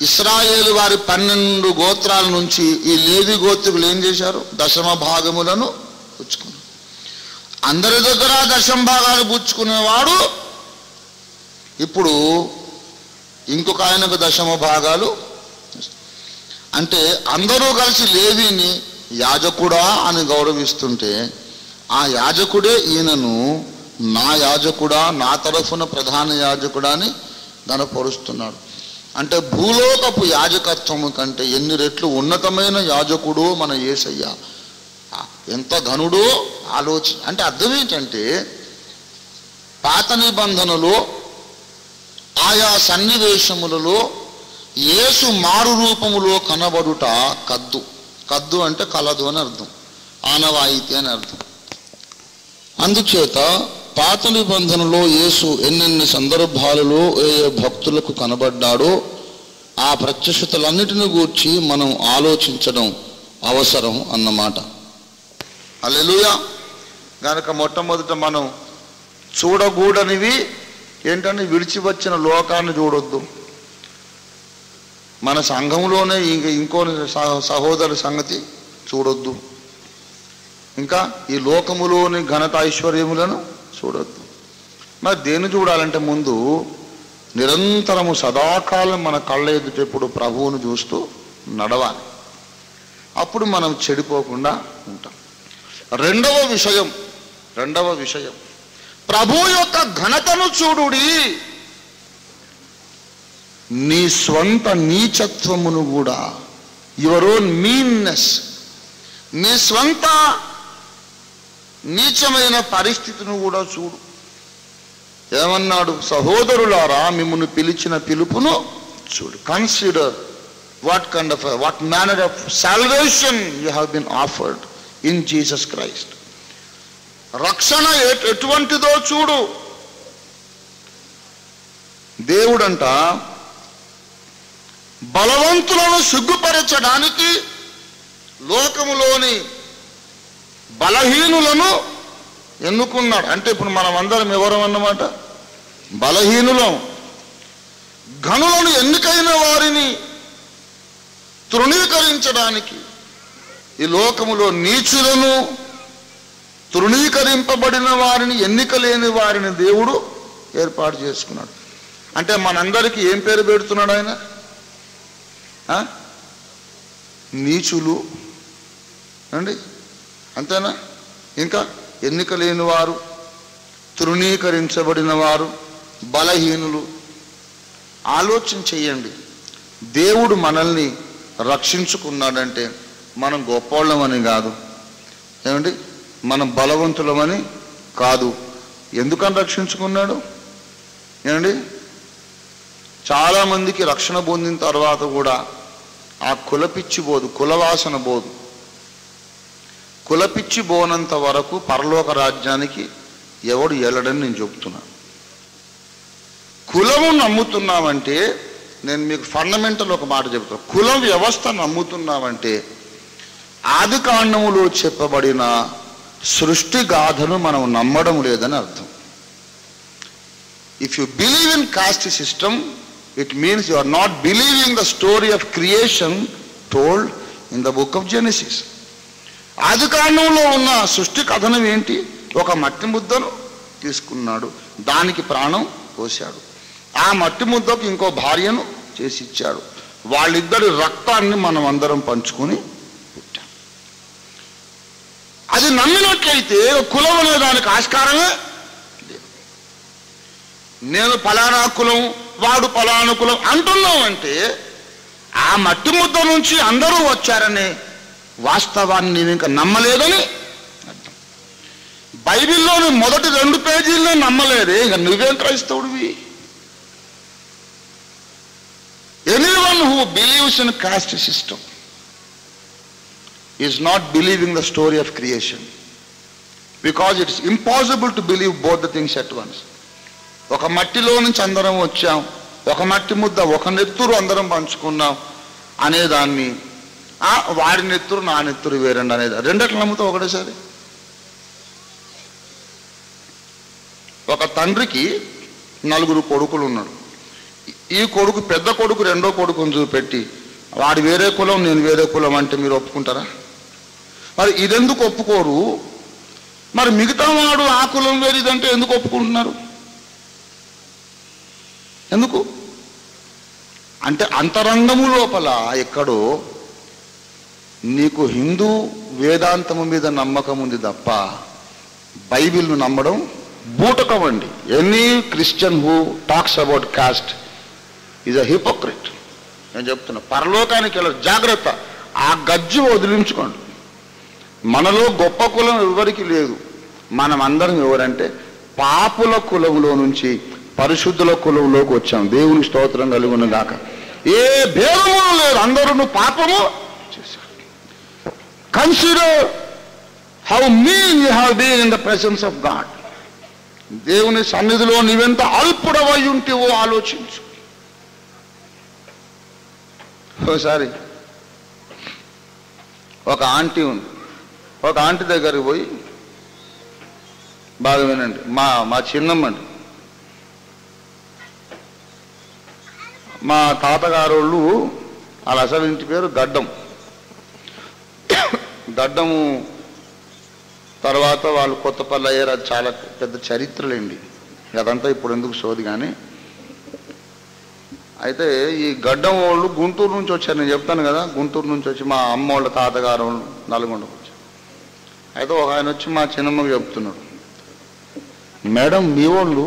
ఇశ్రాయేలు వారి 12 గోత్రాల నుంచి ఈ లేవి గోత్రికులు ఏం చేశారు? దశమ భాగములను పుచ్చుకున్నారు. అందరి దగ్గర దశమ భాగాలు పుచ్చుకునేవాడు ఇప్పుడు ఇంకొక ఆయనకు దశమ భాగాలు. అంటే అందరూ కలిసి లేవిని యాజకుడా అని గౌరవిస్తుంటే ఆ యాజకుడే ఈయనను నా యాజకుడా, నా తరఫున ప్రధాన యాజకుడా అని గణపరుస్తున్నాడు. అంటే భూలోకపు యాజకత్వము కంటే ఎన్ని రెట్లు ఉన్నతమైన యాజకుడో మన యేసయ్య, ఎంత ఘనుడో అంటే అర్థం ఏంటంటే పాత నిబంధనలో ఆయా సన్నివేశములలో యేసు మారు రూపములో కనబడుట కద్దు అంటే కలదు అని అర్థం, ఆనవాయితీ అని అర్థం. అందుచేత పాత నిబంధనలో యేసు ఎన్నెన్ని సందర్భాలలో ఏ భక్తులకు కనబడ్డాడో ఆ ప్రత్యక్షతలన్నిటిని గూర్చి మనం ఆలోచించడం అవసరం అన్నమాట. హల్లెలూయా. కనుక మొట్టమొదట మనం చూడకూడనివి ఏంటంటే విడిచి వచ్చిన లోకాన్ని చూడొద్దు. మన సంఘంలోనే ఇంకో సహోదరు సంగతి చూడొద్దు. ఇంకా ఈ లోకములోని ఘనత ఐశ్వర్యములను చూడొద్దు. మరి దేన్ని చూడాలంటే ముందు నిరంతరము సదాకాలం మన కళ్ళ ఎదుటెప్పుడు ప్రభువును చూస్తూ నడవాలి. అప్పుడు మనం చెడిపోకుండా ఉంటాం. రెండవ విషయం ప్రభు యొక్క ఘనతను చూడుడి. నీ స్వంత నీచత్వమును కూడా, యువర్ ఓన్ మీన్నెస్, నీ స్వంత నీచమైన పరిస్థితిని కూడా చూడు. ఏమన్నాడు? సహోదరులారా మిమ్మును పిలిచిన పిలుపును చూడు. Consider what manner of salvation you have been offered in Jesus Christ. రక్షణ ఎటువంటిదో చూడు. దేవుడంట బలవంతులను సిగ్గుపరచడానికి లోకములోని బలహీనులను ఎన్నుకున్నాడు. అంటే ఇప్పుడు మనం అందరం ఎవరం అన్నమాట? బలహీనులం. ఘనులను ఎన్నికైన వారిని తృణీకరించడానికి ఈ లోకములో నీచులను, తృణీకరింపబడిన వారిని, ఎన్నిక లేని వారిని దేవుడు ఏర్పాటు చేసుకున్నాడు. అంటే మనందరికీ ఏం పేరు పెడుతున్నాడు ఆయన? నీచులు అండి, అంతేనా? ఇంకా ఎన్నిక లేని వారు, తృణీకరించబడిన వారు, బలహీనులు. ఆలోచన చెయ్యండి. దేవుడు మనల్ని రక్షించుకున్నాడంటే మనం గొప్పవాళ్ళమని కాదు, ఏమండి, మనం బలవంతులమని కాదు. ఎందుకని రక్షించుకున్నాడు? ఏమండి, చాలామందికి రక్షణ పొందిన తర్వాత కూడా ఆ కులపిచ్చి పోదు, కులవాసన పోదు. కులపిచ్చి పోనంత వరకు పరలోక రాజ్యానికి ఎవడు వెళ్ళడని నేను చెబుతున్నాను. కులము నమ్ముతున్నామంటే, నేను మీకు ఫండమెంటల్ ఒక మాట చెబుతాను. కులం వ్యవస్థ నమ్ముతున్నామంటే ఆది కాండములో చెప్పబడిన సృష్టి గాథను మనం నమ్మడం లేదని అర్థం. If you believe in caste system, it means you are not believing the story of creation told in the book of Genesis. ఆది కాండంలో ఉన్న సృష్టి కథనం ఏంటి? ఒక మట్టి ముద్దను తీసుకున్నాడు, దానికి ప్రాణం పోశాడు, ఆ మట్టి ముద్దకు ఇంకో భార్యను చేసి ఇచ్చాడు, వాళ్ళిద్దరి రక్తాన్ని మనం అందరం పంచుకొని పుట్టాం. అది నమ్మినట్లయితే కులం అనే దానికి ఆస్కారమే లేదు. నేను ఫలానా కులం, వాడు ఫలానా కులం అంటున్నామంటే ఆ మట్టి ముద్ద నుంచి అందరూ వచ్చారనే వాస్తవాన్ని నీవు ఇంకా నమ్మలేదని అర్థం. బైబిల్లోని మొదటి 2 పేజీలనే నమ్మలేదే, ఇక నువ్వేం క్రైస్తవుడివి? Anyone who believes in caste system is not believing the story of creation, because it is impossible to believe both the things at once. ఒక మట్టిలో నుంచి అందరం వచ్చాం, ఒక మట్టి ముద్ద, ఒక నెత్తురు అందరం పంచుకున్నాం అనేదాన్ని, వాడి నెత్తురు నా నెత్తురు వేరండి అనేది రెండట్లు నమ్ముతాం ఒకటేసారి. ఒక తండ్రికి 4 కొడుకులు ఉన్నాడు. ఈ కొడుకు పెద్ద కొడుకు రెండో కొడుకుని చూపెట్టి వాడు వేరే కులం నేను వేరే కులం అంటే మీరు ఒప్పుకుంటారా? మరి ఇదెందుకు ఒప్పుకోరు? మరి మిగతా వాడు ఆ కులం వేరేదంటే ఎందుకు ఒప్పుకుంటున్నారు? ఎందుకు అంటే అంతరంగము లోపల ఎక్కడో నీకు హిందూ వేదాంతము మీద నమ్మకం ఉంది తప్ప బైబిల్ను నమ్మడం బూటకం అండి. Any Christian who talks about cost is a hypocrite. నేను చెప్తున్నా, పరలోకానికి వెళ్ళరు, జాగ్రత్త. ఆ గజ్జు వదిలించుకోండి. మనలో గొప్ప కులం ఎవరికి లేదు. మనం అందరం ఎవరంటే పాపుల కులంలో నుంచి పరిశుద్ధుల కులంలోకి వచ్చాం. దేవుని స్తోత్రం కలుగును గాక. ఏ భేదము లేదు, అందరూ పాపము చేశారు. Consider how mean you have been in the presence of God. దేవుని సన్నిధిలో నీవెంత అల్పుడవై ఉంటేవో ఆలోచించు. ఒకసారి ఒక ఆంటీ ఉంది. ఒక ఆంటీ దగ్గరికి పోయి, బాగా వినండి, మా చిన్నమ్మండి, మా తాతగారు వాళ్ళ అసలు ఇంటి పేరు గడ్డం. గడ్డము తర్వాత వాళ్ళు కొత్తపల్లి అయ్యారు. అది చాలా పెద్ద చరిత్రలేండి, అదంతా ఇప్పుడు ఎందుకు సోది. కానీ అయితే ఈ గడ్డం వాళ్ళు గుంటూరు నుంచి వచ్చారు. నేను చెప్తాను కదా, గుంటూరు నుంచి వచ్చి మా అమ్మ వాళ్ళ తాతగారు నల్గొండకు వచ్చారు. అయితే ఒక ఆయన వచ్చి మా చిన్నమ్మకి చెప్తున్నాడు, మేడం మీ వాళ్ళు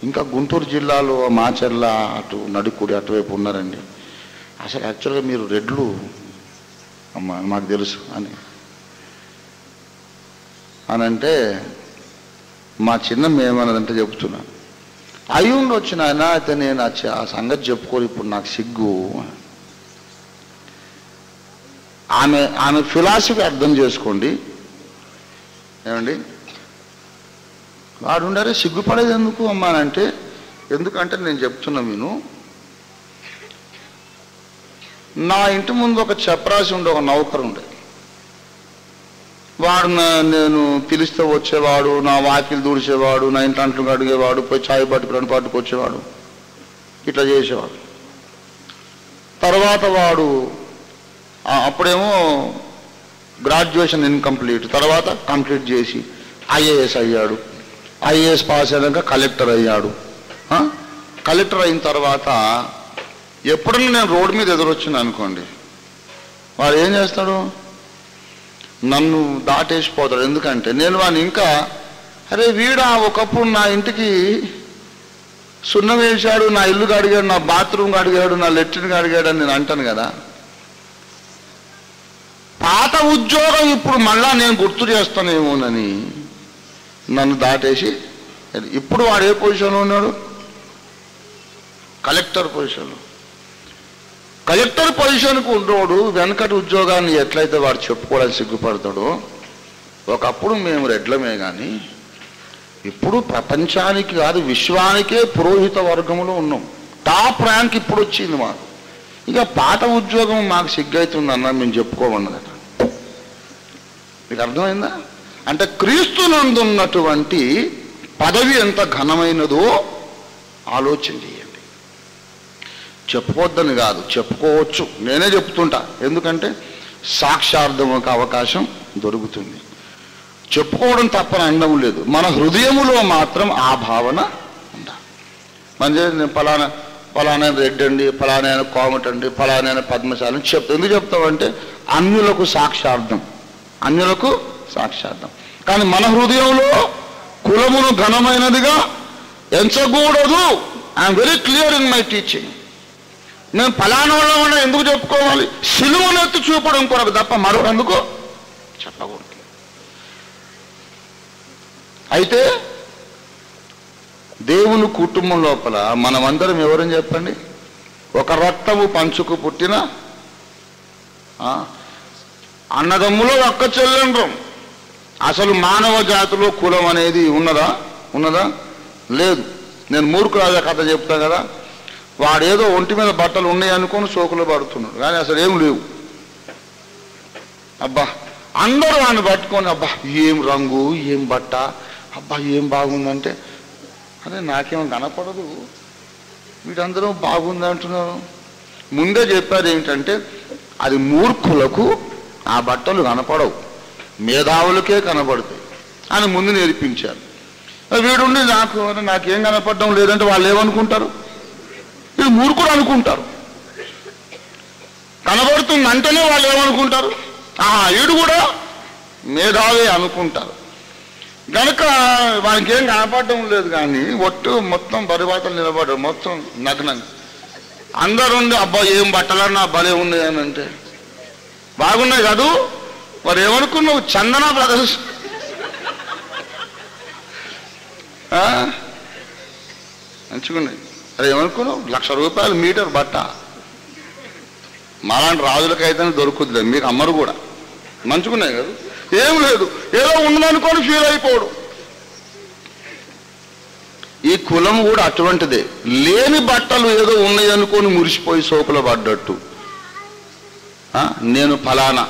ఇంకా గుంటూరు జిల్లాలో మాచర్ల అటు నడుకుడి అటువైపు ఉన్నారండి. అసలు యాక్చువల్గా మీరు రెడ్లు అమ్మ మాకు తెలుసు అని అంటే మా చిన్నమ్మ ఏమన్నదంటే చెప్తున్నా, అయి ఉండొచ్చు నాయన, అయితే నేను ఆ సంగతి చెప్పుకోరు, ఇప్పుడు నాకు సిగ్గు. ఆమె ఫిలాసఫీ అర్థం చేసుకోండి. ఏమండి, వాడు ఉండారే సిగ్గుపడేది ఎందుకు అమ్మానంటే, ఎందుకంటే నేను చెప్తున్నా విను, నా ఇంటి ముందు ఒక చపరాసి ఉండే ఒక నౌకరు ఉండే. వాడు నేను పిలిస్తే వచ్చేవాడు, నా వాకిలు దూడిచేవాడు, నా ఇంటి అంట్లు కడిగేవాడు, పోయి చాయ్ పట్టుకుని పట్టుకొచ్చేవాడు, ఇట్లా చేసేవాడు. తర్వాత వాడు అప్పుడేమో గ్రాడ్యుయేషన్ ఇన్కంప్లీట్, తర్వాత కంప్లీట్ చేసి ఐఏఎస్ అయ్యాడు. ఐఏఎస్ పాస్ అయ్యాక కలెక్టర్ అయ్యాడు. కలెక్టర్ అయిన తర్వాత ఎప్పుడన్నా నేను రోడ్డు మీద ఎదురొచ్చింది అనుకోండి, వాడు ఏం చేస్తాడు, నన్ను దాటేసిపోతాడు. ఎందుకంటే నేను వాడిని ఇంకా, అరే వీడా ఒకప్పుడు నా ఇంటికి సున్నం వేశాడు, నా ఇల్లు కడిగాడు, నా బాత్రూమ్ కడిగాడు, నా లెట్రిన్ కడిగాడు అని నేను అంటాను కదా. పాత ఉద్యోగం ఇప్పుడు మళ్ళా నేను గుర్తు చేస్తానేమోనని నన్ను దాటేసి, ఇప్పుడు వాడు ఏ పొజిషన్లో ఉన్నాడు, కలెక్టర్ పొజిషన్లో. కలెక్టర్ పొజిషన్కు ఉండోడు వెనకటి ఉద్యోగాన్ని ఎట్లయితే వాడు చెప్పుకోవడానికి సిగ్గుపడతాడో, ఒకప్పుడు మేము రెడ్లమే కానీ ఇప్పుడు ప్రపంచానికి కాదు విశ్వానికే పురోహిత వర్గంలో ఉన్నాం. టాప్ ర్యాంక్ ఇప్పుడు వచ్చింది మాకు. ఇక పాత ఉద్యోగం మాకు సిగ్గైతుందన్నా మేము చెప్పుకోమన్నదట. మీకు అర్థమైందా? అంటే క్రీస్తునందున్నటువంటి పదవి ఎంత ఘనమైనదో ఆలోచన చేయండి. చెప్పుకోవద్దని కాదు, చెప్పుకోవచ్చు, నేనే చెప్తుంటా. ఎందుకంటే సాక్షార్థం ఒక అవకాశం దొరుకుతుంది. చెప్పుకోవడం తప్పని అనడం లేదు, మన హృదయములో మాత్రం ఆ భావన ఉండాలి. మంచిగా నేను ఫలానా రెడ్డి అండి, ఫలానా కోమటి అండి, ఫలానా పద్మశాలి ఎందుకు చెప్తామంటే అన్యులకు సాక్షార్థం, అన్యులకు సాక్షార్థం. కానీ మన హృదయంలో కులమును ఘనమైనదిగా ఎంచకూడదు. I'm very clear in my teaching. మేము ఫలానా వాళ్ళ ఎందుకు చెప్పుకోవాలి, సిలువను ఎత్తి చూపడం కొరకు తప్ప మరొకందుకు చెప్పకూడదు. అయితే దేవుని కుటుంబం లోపల మనమందరం ఎవరని చెప్పండి, ఒక రక్తము పంచుకు పుట్టిన అన్నదమ్ములో ఒక్క చెల్లెండ్రం. అసలు మానవ జాతిలో కులం అనేది ఉన్నదా? లేదు. నేను మూర్ఖురాజా కథ చెప్తా కదా, వాడేదో ఒంటి మీద బట్టలు ఉన్నాయి అనుకొని సోకులు పడుతున్నాడు, కానీ అసలు ఏం లేవు. అబ్బా అందరూ వాడిని పట్టుకొని, అబ్బా ఏం రంగు, ఏం బట్ట, అబ్బా ఏం బాగుందంటే, అదే నాకేమో కనపడదు, వీటందరూ బాగుంది అంటున్నారు. ముందే చెప్పారు ఏంటంటే అది మూర్ఖులకు ఆ బట్టలు కనపడవు, మేధావులకే కనపడతాయి అని ముందు నేర్పించారు. వీడుండి నాకేం కనపడడం లేదంటే వాళ్ళు ఏమనుకుంటారు? వీడు మూర్ఖుడు అనుకుంటారు. కనబడుతుంది అంటేనే వాళ్ళు ఏమనుకుంటారు? వీడు కూడా మేధావే అనుకుంటారు. కనుక వానికి ఏం కనపడడం లేదు, కానీ ఒట్టు మొత్తం పరివాతలు నిలబడ్డారు, మొత్తం నగ్నంగా. అందరుండి అబ్బా ఏం బట్టలన్నా భలే ఉన్నాయి అని అంటే బాగున్నాయి కాదు. మరి ఏమనుకున్నావు? చందన బ్రదర్స్ మంచిగున్నాయి. అది ఏమనుకున్నావు? 1,00,000 రూపాయలు మీటర్ బట్ట. మాలాంటి రాజులకైతే దొరుకుద్ది, మీకు అమ్మరు కూడా. మంచుకున్నాయి కదా, ఏం లేదు, ఏదో ఉన్నదనుకొని ఫీల్ అయిపోవడం. ఈ కులం కూడా అటువంటిదే. లేని బట్టలు ఏదో ఉన్నాయి అనుకొని మురిసిపోయి సోకులు పడ్డట్టు. నేను ఫలానా,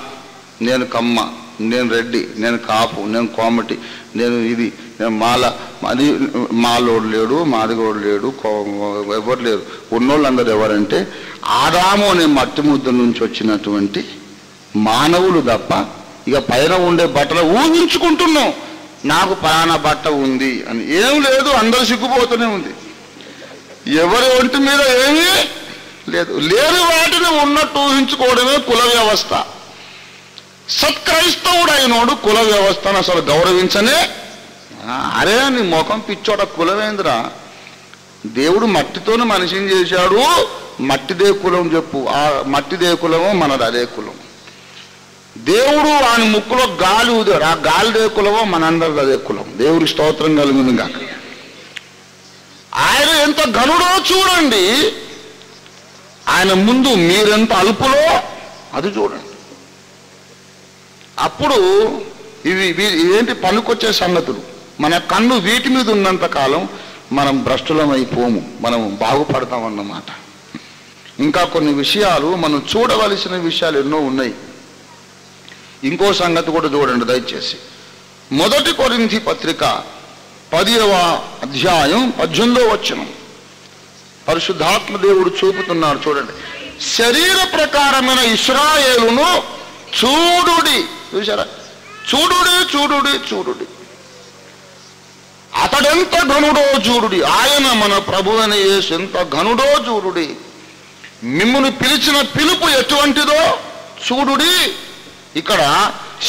నేను కమ్మ, నేను రెడ్డి, నేను కాపు, నేను కోమటి, నేను ఇది, నేను మాల. అది మాలోడు లేడు, మాదిగోడు లేడు, ఎవరు లేరు. ఉన్నోళ్ళందరూ ఎవరంటే ఆదాము అనే మట్టి ముద్ద నుంచి వచ్చినటువంటి మానవులు తప్ప ఇక పైన ఉండే బట్టలు ఊహించుకుంటున్నాం. నాకు ఫలానా బట్ట ఉంది అని ఏం లేదు. అందరూ సిగ్గుపోతూనే ఉంది. ఎవరి ఒంటి మీద ఏమీ లేదు. లేని వాటిని ఉన్నట్టు ఊహించుకోవడమే కుల వ్యవస్థ. సత్క్రైస్తవుడు అయినోడు కుల వ్యవస్థను అసలు గౌరవించనే. అరే నీ ముఖం పిచ్చోట, కులమేంద్రా? దేవుడు మట్టితోనే మనిషిని చేశాడు. మట్టిదే కులం చెప్పు. ఆ మట్టిదే కులమో మనది అదే కులం. దేవుడు ఆయన ముక్కులో గాలి ఊదాడు, ఆ గాలిదే కులమో మనందరిది అదే కులం. దేవుడి స్తోత్రం కలిగింది కాక. ఆయన ఎంత ఘనుడో చూడండి. ఆయన ముందు మీరెంత అల్పులో అది చూడండి. అప్పుడు ఇవి ఏంటి పనికొచ్చే సంగతులు. మన కన్ను వీటి మీద ఉన్నంత కాలం మనం భ్రష్టులమైపోము, మనం బాగుపడతామన్నమాట. ఇంకా కొన్ని విషయాలు మనం చూడవలసిన విషయాలు ఎన్నో ఉన్నాయి. ఇంకో సంగతి కూడా చూడండి దయచేసి. 1 కొరింథీ పత్రిక 10వ అధ్యాయం 18వ వచనం పరిశుద్ధాత్మ దేవుడు చూపుతున్నాడు చూడండి. శరీర ప్రకారమైన ఇశ్రాయేలును చూడుడి. చూసారా? చూడుడి చూడుడి చూడుడి. అతడెంత ఘనుడో చూడుడి. ఆయన మన ప్రభు అయిన యేసు ఎంత ఘనుడో చూడుడి. మిమ్మును పిలిచిన పిలుపు ఎటువంటిదో చూడుడి. ఇక్కడ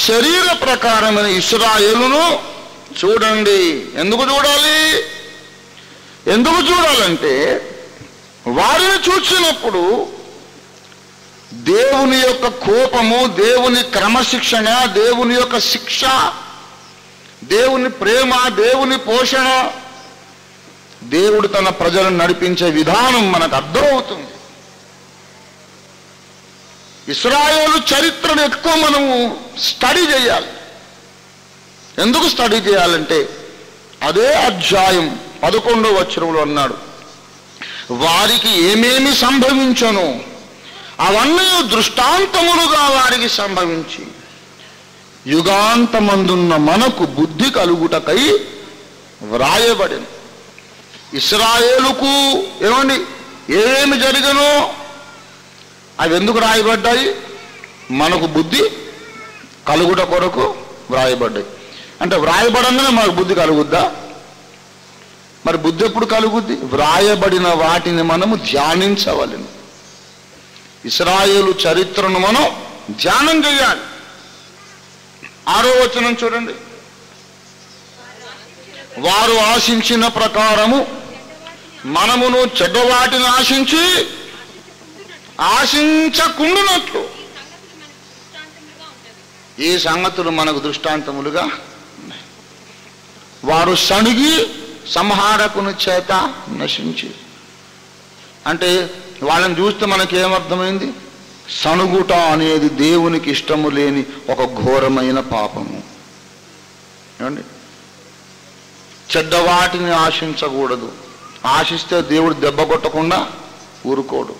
శరీర ప్రకారమైన ఇశ్రాయేలును చూడండి. ఎందుకు చూడాలి? ఎందుకు చూడాలంటే వారిని చూసినప్పుడు దేవుని యొక్క కోపము, దేవుని క్రమశిక్షణ, దేవుని యొక్క శిక్ష, దేవుని ప్రేమ, దేవుని పోషణ, దేవుడు తన ప్రజలను నడిపించే విధానం మనకు అర్థమవుతుంది. ఇశ్రాయేలు చరిత్రను ఎక్కువ మనము స్టడీ చేయాలి. ఎందుకు స్టడీ చేయాలంటే అదే అధ్యాయం 11వ వచనంలో అన్నాడు, వారికి ఏమేమి సంభవించను అవన్నీ దృష్టాంతములుగా వారికి సంభవించి యుగాంతమందున్న మనకు బుద్ధి కలుగుటకై వ్రాయబడిన. ఇశ్రాయేలుకు ఏమండి ఏమేమి జరిగనో అవి ఎందుకు రాయబడ్డాయి? మనకు బుద్ధి కలుగుట కొరకు వ్రాయబడ్డాయి. అంటే వ్రాయబడంగానే మనకు బుద్ధి కలుగుద్దా? మరి బుద్ధి ఎప్పుడు కలుగుద్ది? వ్రాయబడిన వాటిని మనము ధ్యానించవలెను. ఇశ్రాయేలు చరిత్రను మనం ధ్యానం చేయాలి. 6వ వచనం చూడండి. వారు ఆశించిన ప్రకారము మనమును చెడ్డవాటిని ఆశించకుండునట్లు ఈ సంగతులు మనకు దృష్టాంతములుగా ఉన్నాయి. వారు సణిగి సంహారకుని చేత నశించి. అంటే వాళ్ళని చూస్తే మనకేమర్థమైంది? సణుగుట అనేది దేవునికి ఇష్టము లేని ఒక ఘోరమైన పాపము. ఏమండి? చెడ్డవాటిని ఆశించకూడదు. ఆశిస్తే దేవుడు దెబ్బ కొట్టకుండా ఊరుకోడు.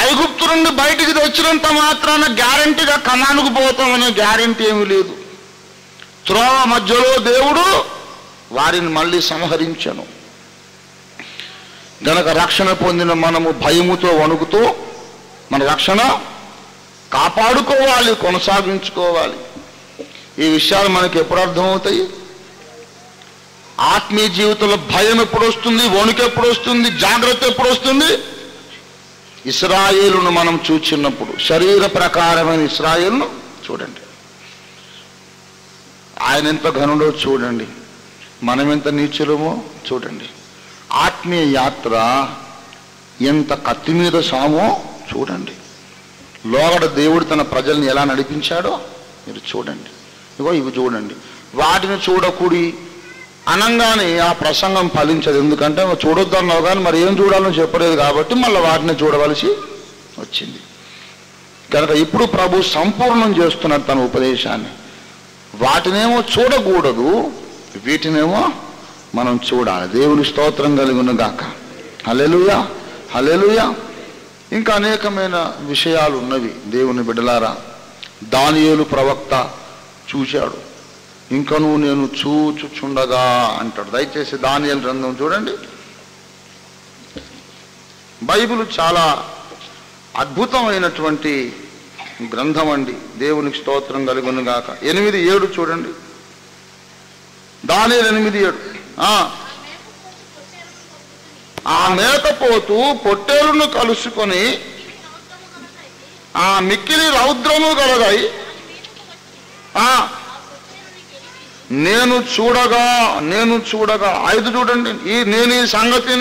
ఐగుప్తు నుండి బయటికి తెచ్చినంత మాత్రాన గ్యారంటీగా కనానుకు పోతామనే గ్యారంటీ ఏమీ లేదు. త్రోవ మధ్యలో దేవుడు వారిని మళ్ళీ సంహరించను. గనక రక్షణ పొందిన మనము భయముతో వణుకుతూ మన రక్షణ కాపాడుకోవాలి, కొనసాగించుకోవాలి. ఈ విషయాలు మనకి ఎప్పుడు అర్థమవుతాయి? ఆత్మీయ జీవితంలో భయం ఎప్పుడు వస్తుంది, వణుకు ఎప్పుడు వస్తుంది, జాగ్రత్త ఎప్పుడు వస్తుంది? ఇశ్రాయేలును మనం చూచినప్పుడు, శరీర ప్రకారమైన ఇశ్రాయేలును చూడండి. ఆయన ఎంత ఘనుడో చూడండి, మనం ఎంత నీచులమో చూడండి. ఆత్మీయ యాత్ర ఎంత కత్తి మీద సామో చూడండి. లోగడ దేవుడు తన ప్రజల్ని ఎలా నడిపించాడో మీరు చూడండి. ఇగో ఇవి చూడండి. వాటిని చూడకూడి అనంగానే ఆ ప్రసంగం ఫలించదు. ఎందుకంటే చూడొద్దన్నావు కానీ మరి ఏం చూడాలని చెప్పలేదు కాబట్టి మళ్ళీ వాటిని చూడవలసి వచ్చింది. కనుక ఇప్పుడు ప్రభు సంపూర్ణం చేస్తున్నారు తన ఉపదేశాన్ని. వాటినేమో చూడకూడదు, వీటినేమో మనం చూడాలి. దేవుని స్తోత్రం కలుగును గాక. హల్లెలూయా, హల్లెలూయా. ఇంకా అనేకమైన విషయాలు ఉన్నవి దేవుని బిడ్డలారా. దానియేలు ప్రవక్త చూశాడు, ఇంకను నేను చూచుచుండగా అంటాడు. దయచేసి దానియేలు గ్రంథం చూడండి. బైబిల్ చాలా అద్భుతమైనటువంటి గ్రంథం అండి. దేవునికి స్తోత్రం కలుగును గాక. 8:7 చూడండి. దానియేలు 8:7. ఆ మేకపోతు పొట్టేలును కలుసుకొని ఆ మిక్కిలి రౌద్రము గలదై నేను చూడగా 5 చూడండి. నేను ఈ సంగతి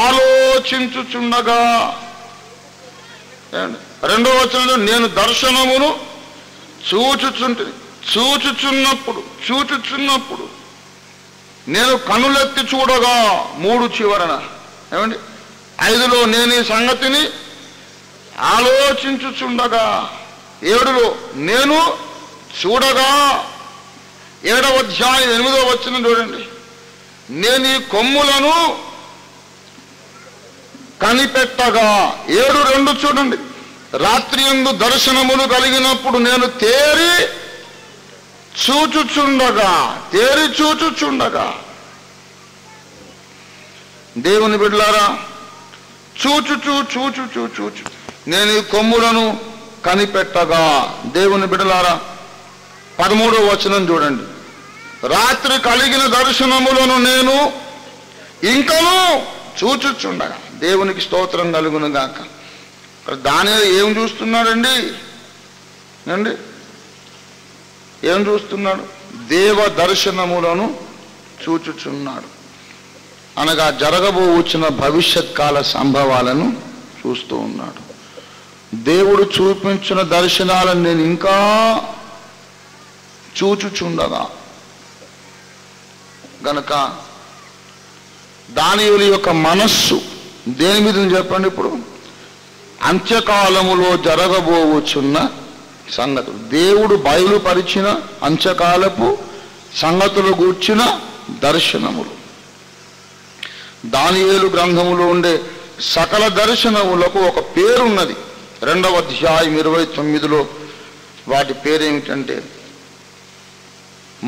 ఆలోచించుచుండగా, 2వ వచనంలో నేను దర్శనమును చూచుచున్నప్పుడు నేను కనులెత్తి చూడగా, 3 చివరన ఏమండి 5లో నేను ఈ సంగతిని ఆలోచించుచుండగా, 7లో నేను చూడగా, 7వ అధ్యాయం 8వ వచనం చూడండి. నేను ఈ కొమ్ములను కనిపెట్టగా, 7:2 చూడండి. రాత్రి యందు దర్శనములు కలిగినప్పుడు నేను తేరి చూచుచుండగా దేవుని బిడ్డలారా, చూచు నేను ఈ కొమ్ములను కనిపెట్టగా. దేవుని బిడ్డలారా 13వ వచనం చూడండి. రాత్రి కలిగిన దర్శనములను నేను ఇంకను చూచుచుండగా. దేవునికి స్తోత్రం కలుగును గాక. దానియేలు ఏం చూస్తున్నాడండి? ఏం చూస్తున్నాడు? దేవ దర్శనములను చూచుచున్నాడు. అనగా జరగబోవచ్చిన భవిష్యత్ కాల సంభవాలను చూస్తూ ఉన్నాడు. దేవుడు చూపించిన దర్శనాలను నేను ఇంకా చూచుచుండగా గనక దానియేలు యొక్క మనస్సు దేని మీద చెప్పండి? ఇప్పుడు అంత్యకాలములో జరగబోవచ్చున్న సంగతులు, దేవుడు బయలుపరిచిన అంత్యకాలపు సంగతులు గూర్చిన దర్శనములు. దానియేలు గ్రంథములో ఉండే సకల దర్శనములకు ఒక పేరున్నది. 2వ అధ్యాయం 29లో వాటి పేరేమిటంటే,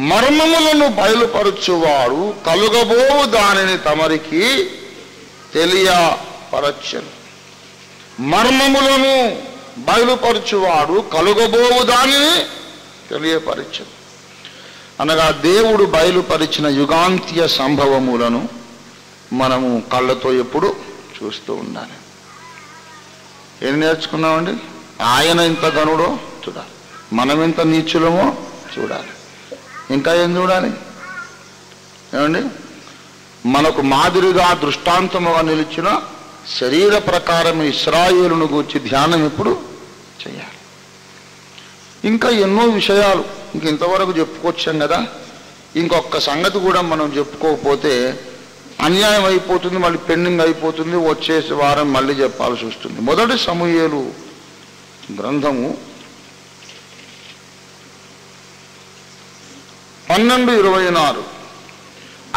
మర్మములను బయలుపరచువాడు కలుగబోవు దానిని తమరికి తెలియపరచెను. మర్మములను బయలుపరచువాడు కలుగబోవు దానిని తెలియపరచెను. అనగా దేవుడు బయలుపరిచిన యుగాంత్య సంభవములను మనము కళ్ళతో ఎప్పుడు చూస్తూ ఉండాలి. ఏం నేర్చుకున్నామండి? ఆయన ఎంత ఘనుడో చూడాలి, మనం ఎంత నీచులమో చూడాలి. ఇంకా ఏం చూడాలి? ఏమండి, మనకు మాదిరిగా దృష్టాంతముగా నిలిచిన శరీర ప్రకారం ఇశ్రాయేలును గూర్చి ధ్యానం ఇప్పుడు చేయాలి. ఇంకా ఎన్నో విషయాలు ఇంతవరకు చెప్పుకొచ్చాం కదా. ఇంకొక సంగతి కూడా మనం చెప్పుకోకపోతే అన్యాయం అయిపోతుంది, మళ్ళీ పెండింగ్ అయిపోతుంది. వచ్చేసి వారం మళ్ళీ చెప్పాల్సి వస్తుంది. 1 సమూయేలు గ్రంథము 12:26.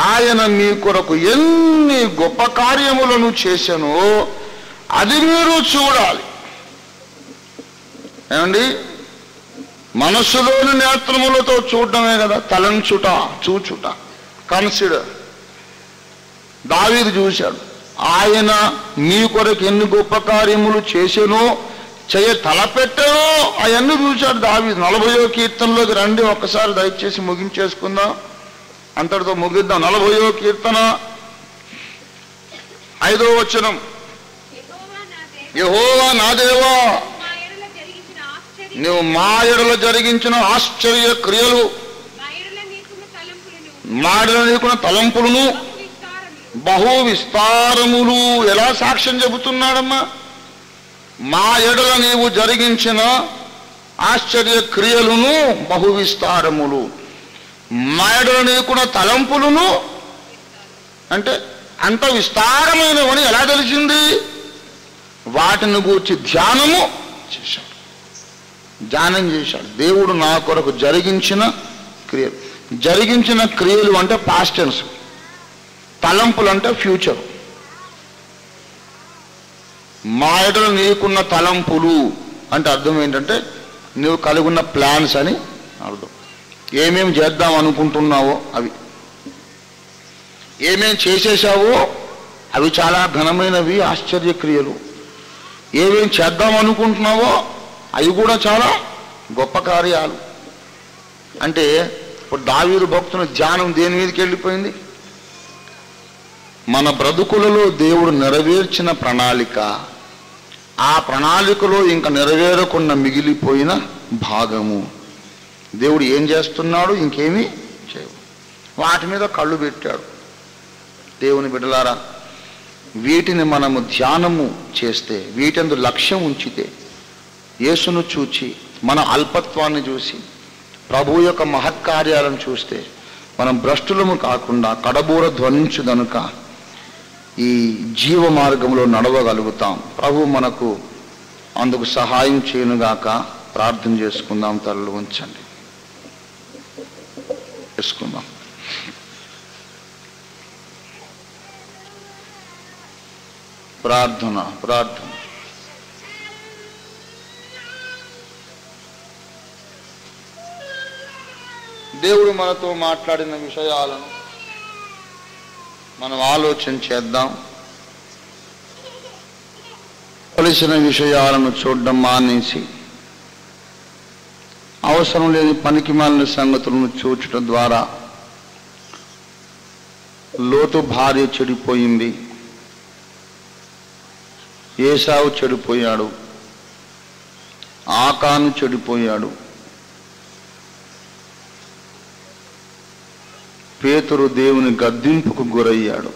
ఆయన మీ కొరకు ఎన్ని గొప్ప కార్యములను చేశానో అది మీరు చూడాలి. ఏమండి, మనస్సులోని నేత్రములతో చూడటమే కదా, తలంచుట, చూచుట, కన్సిడర్. దావీదు చూశాడు. ఆయన మీ కొరకు ఎన్ని గొప్ప కార్యములు చేసెనో, చేయ తలపెట్టెనో అవన్నీ చూశాడు దావీదు. 40వ కీర్తనలోకి రండి, ఒక్కసారి దయచేసి ముగించేసుకుందాం, అంతటితో ముగిద్దాం. 40వ కీర్తన 5వ వచనం. యెహోవా నా దేవా, నువ్వు మా ఎడల జరిగించిన ఆశ్చర్య క్రియలు, మా ఎడల నీకున్న తలంపులను బహు విస్తారములు. ఎలా సాక్ష్యం చెబుతున్నాడమ్మా? మా ఎడల నీవు జరిగించిన ఆశ్చర్య క్రియలను బహు విస్తారములు, మా ఎడల నీకున్న తలంపులను. అంటే అంత విస్తారమైనవని ఎలా తెలిసింది? వాటిని గూర్చి ధ్యానం చేశాడు. దేవుడు నా కొరకు జరిగించిన క్రియలు. జరిగించిన క్రియలు అంటే పాస్ట్ టెన్స్, తలంపులు అంటే ఫ్యూచర్. మా ఎడల నీకున్న తలంపులు అంటే అర్థం ఏంటంటే నువ్వు కలిగి ఉన్న ప్లాన్స్ అని అర్థం. ఏమేమి చేద్దాం అనుకుంటున్నావో అవి, ఏమేమి చేసేసావో అవి చాలా ఘనమైనవి, ఆశ్చర్యక్రియలు. ఏమేమి చేద్దాం అనుకుంటున్నావో అవి కూడా చాలా గొప్ప కార్యాలు. అంటే ఇప్పుడు దావీదు భక్తుని ధ్యానం దేని మీదకి వెళ్ళిపోయింది? మన బ్రతుకులలో దేవుడు నెరవేర్చిన ప్రణాళిక, ఆ ప్రణాళికలో ఇంకా నెరవేరకుండా మిగిలిపోయిన భాగము. దేవుడు ఏం చేస్తున్నాడు? ఇంకేమీ చేయవు. వాటి మీద కళ్ళు పెట్టాడు. దేవుని బిడ్డలారా, వీటిని మనము ధ్యానము చేస్తే, వీటందు లక్ష్యం ఉంచితే, యేసును చూచి మన అల్పత్వాన్ని చూసి ప్రభు యొక్క మహత్కార్యాలను చూస్తే మనం భ్రష్టులము కాకుండా కడబూర ధ్వనించు గనుక ఈ జీవ మార్గంలో నడవగలుగుతాం. ప్రభు మనకు అందుకు సహాయం చేయనుగాక. ప్రార్థన చేసుకుందాం. తలలు ఉంచండి, చేసుకుందాం. ప్రార్థన. దేవుడు మనతో మాట్లాడిన విషయాలను మనం ఆలోచన చేద్దాం. కలిసిన విషయాలను చూడడం మానేసి అవసరం లేని పనికిమాలిన సంగతులను చూచడం ద్వారా లోతు భార్య చెడిపోయింది, ఏసావు చెడిపోయాడు, ఆకాను చెడిపోయాడు, పేతురు దేవుని గద్దింపుకు గురయ్యాడు.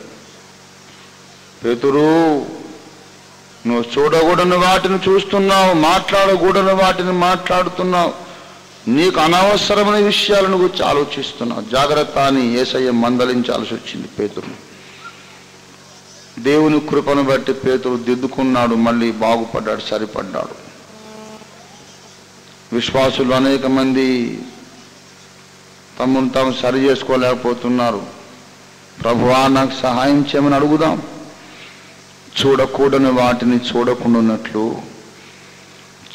పేతురు, నువ్వు చూడకూడని వాటిని చూస్తున్నావు, మాట్లాడకూడని వాటిని మాట్లాడుతున్నావు, నీకు అనవసరమైన విషయాలను గురించి ఆలోచిస్తున్నావు, జాగ్రత్త అని యేసయ్య మందలించాల్సి వచ్చింది పేతురుని. దేవుని కృపను బట్టి పేతురు దిద్దుకున్నాడు, మళ్ళీ బాగుపడ్డాడు, సరిపడ్డాడు. విశ్వాసులు అనేక మంది తమను తాము సరి చేసుకోలేకపోతున్నారు. ప్రభువా నాకు సహాయం చేయమని అడుగుదాం. చూడకూడని వాటిని చూడకుండాన్నట్లు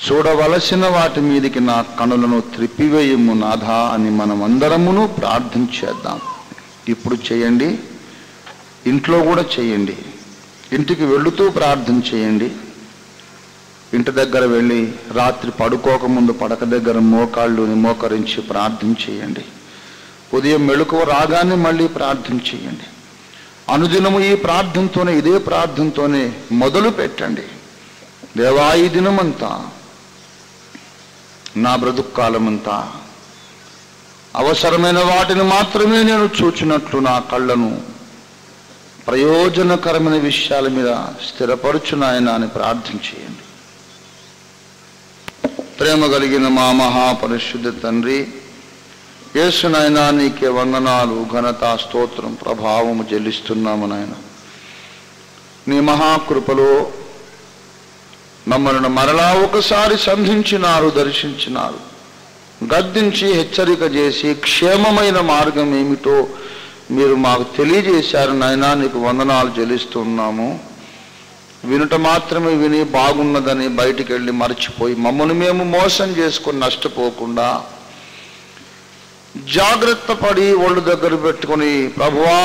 చూడవలసిన వాటి మీదకి నా కనులను త్రిప్పివేయము నాథా అని మనం అందరమును ప్రార్థన చేద్దాం. ఇప్పుడు చేయండి, ఇంట్లో కూడా చేయండి, ఇంటికి వెళుతూ ప్రార్థన చేయండి. ఇంటి దగ్గర వెళ్ళి రాత్రి పడుకోకముందు పడక దగ్గర మోకాళ్ళుని మోకరించి ప్రార్థన చేయండి. ఉదయం మెళుకువ రాగానే మళ్ళీ ప్రార్థన చేయండి. అనుదినము ఈ ప్రార్థనతోనే, ఇదే ప్రార్థనతోనే మొదలు పెట్టండి. దేవా, ఈ దినమంతా, నా బ్రతుకు కాలమంతా అవసరమైన వాటిని మాత్రమే నేను చూచినట్లు నా కళ్ళను ప్రయోజనకరమైన విషయాల మీద స్థిరపరచు నాయనా అని ప్రార్థన చేయండి. ప్రేమ కలిగిన మా మహాపరిశుద్ధ తండ్రి యేసు నాయనా, నీకే వందనాలు, ఘనత, స్తోత్రం, ప్రభావము చెల్లిస్తున్నాము నాయన. నీ మహాకృపలో మమ్మల్ని మరలా ఒకసారి సంధించినారు, దర్శించినారు, గద్దించి హెచ్చరిక చేసి క్షేమమైన మార్గం ఏమిటో మీరు మాకు తెలియజేశారు నాయనా. నీకు వందనాలు చెల్లిస్తున్నాము. వినుట మాత్రమే విని బాగున్నదని బయటికి వెళ్ళి మర్చిపోయి మమ్మల్ని మేము మోసం చేసుకొని నష్టపోకుండా జాగ్రత్త పడి ఒళ్ళు దగ్గర పెట్టుకొని, ప్రభువా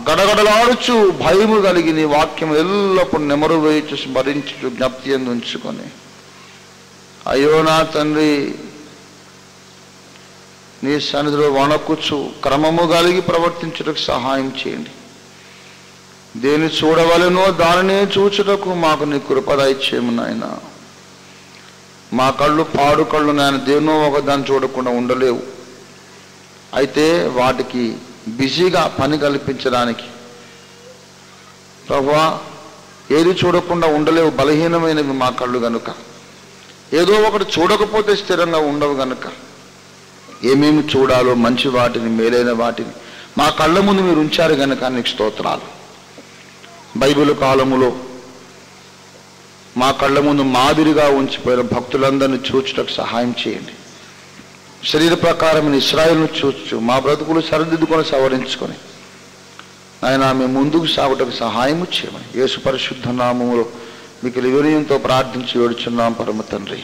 గడగడలాడుచు భయము కలిగి నీ వాక్యం ఎల్లప్పుడు నెమరు వేయచ్చు స్మరించు జ్ఞప్తి ఎందు ఉంచుకొని, అయ్యో నా తండ్రి నీ సన్నిధిలో వణకుచు క్రమము కలిగి ప్రవర్తించుటకు సహాయం చేయండి. దేని చూడవలెనో దానినే చూచుటకు మాకు నీ కృప దయచేయము నాయన. మా కళ్ళు పాడు కళ్ళు నాయన, దేనో ఒక దాన్ని చూడకుండా ఉండలేవు. అయితే వాటికి బిజీగా పని కల్పించడానికి ప్రభువా ఏది చూడకుండా ఉండలేవు, బలహీనమైనవి మా కళ్ళు గనుక. ఏదో ఒకటి చూడకపోతే స్థిరంగా ఉండవు గనుక ఏమేమి చూడాలో మంచి వాటిని, మేలైన వాటిని మా కళ్ళ ముందు మీరు ఉంచారు గనుక నీకు స్తోత్రాలు. బైబిల్ కాలములో మా కళ్ళ ముందు మాదిరిగా ఉంచిపోయిన భక్తులందరినీ చూచుటకు సహాయం చేయండి. శరీర ప్రకారమైన ఇశ్రాయేలును చూచు మా బ్రతుకులు సరిదిద్దుకొని సవరించుకొని ఆయన మేము ముందుకు సాగుటకు సహాయము చేయమని యేసు పరిశుద్ధ నామములో మీకు వినయంతో ప్రార్థించి వేడుచున్నాం పరమ తండ్రి.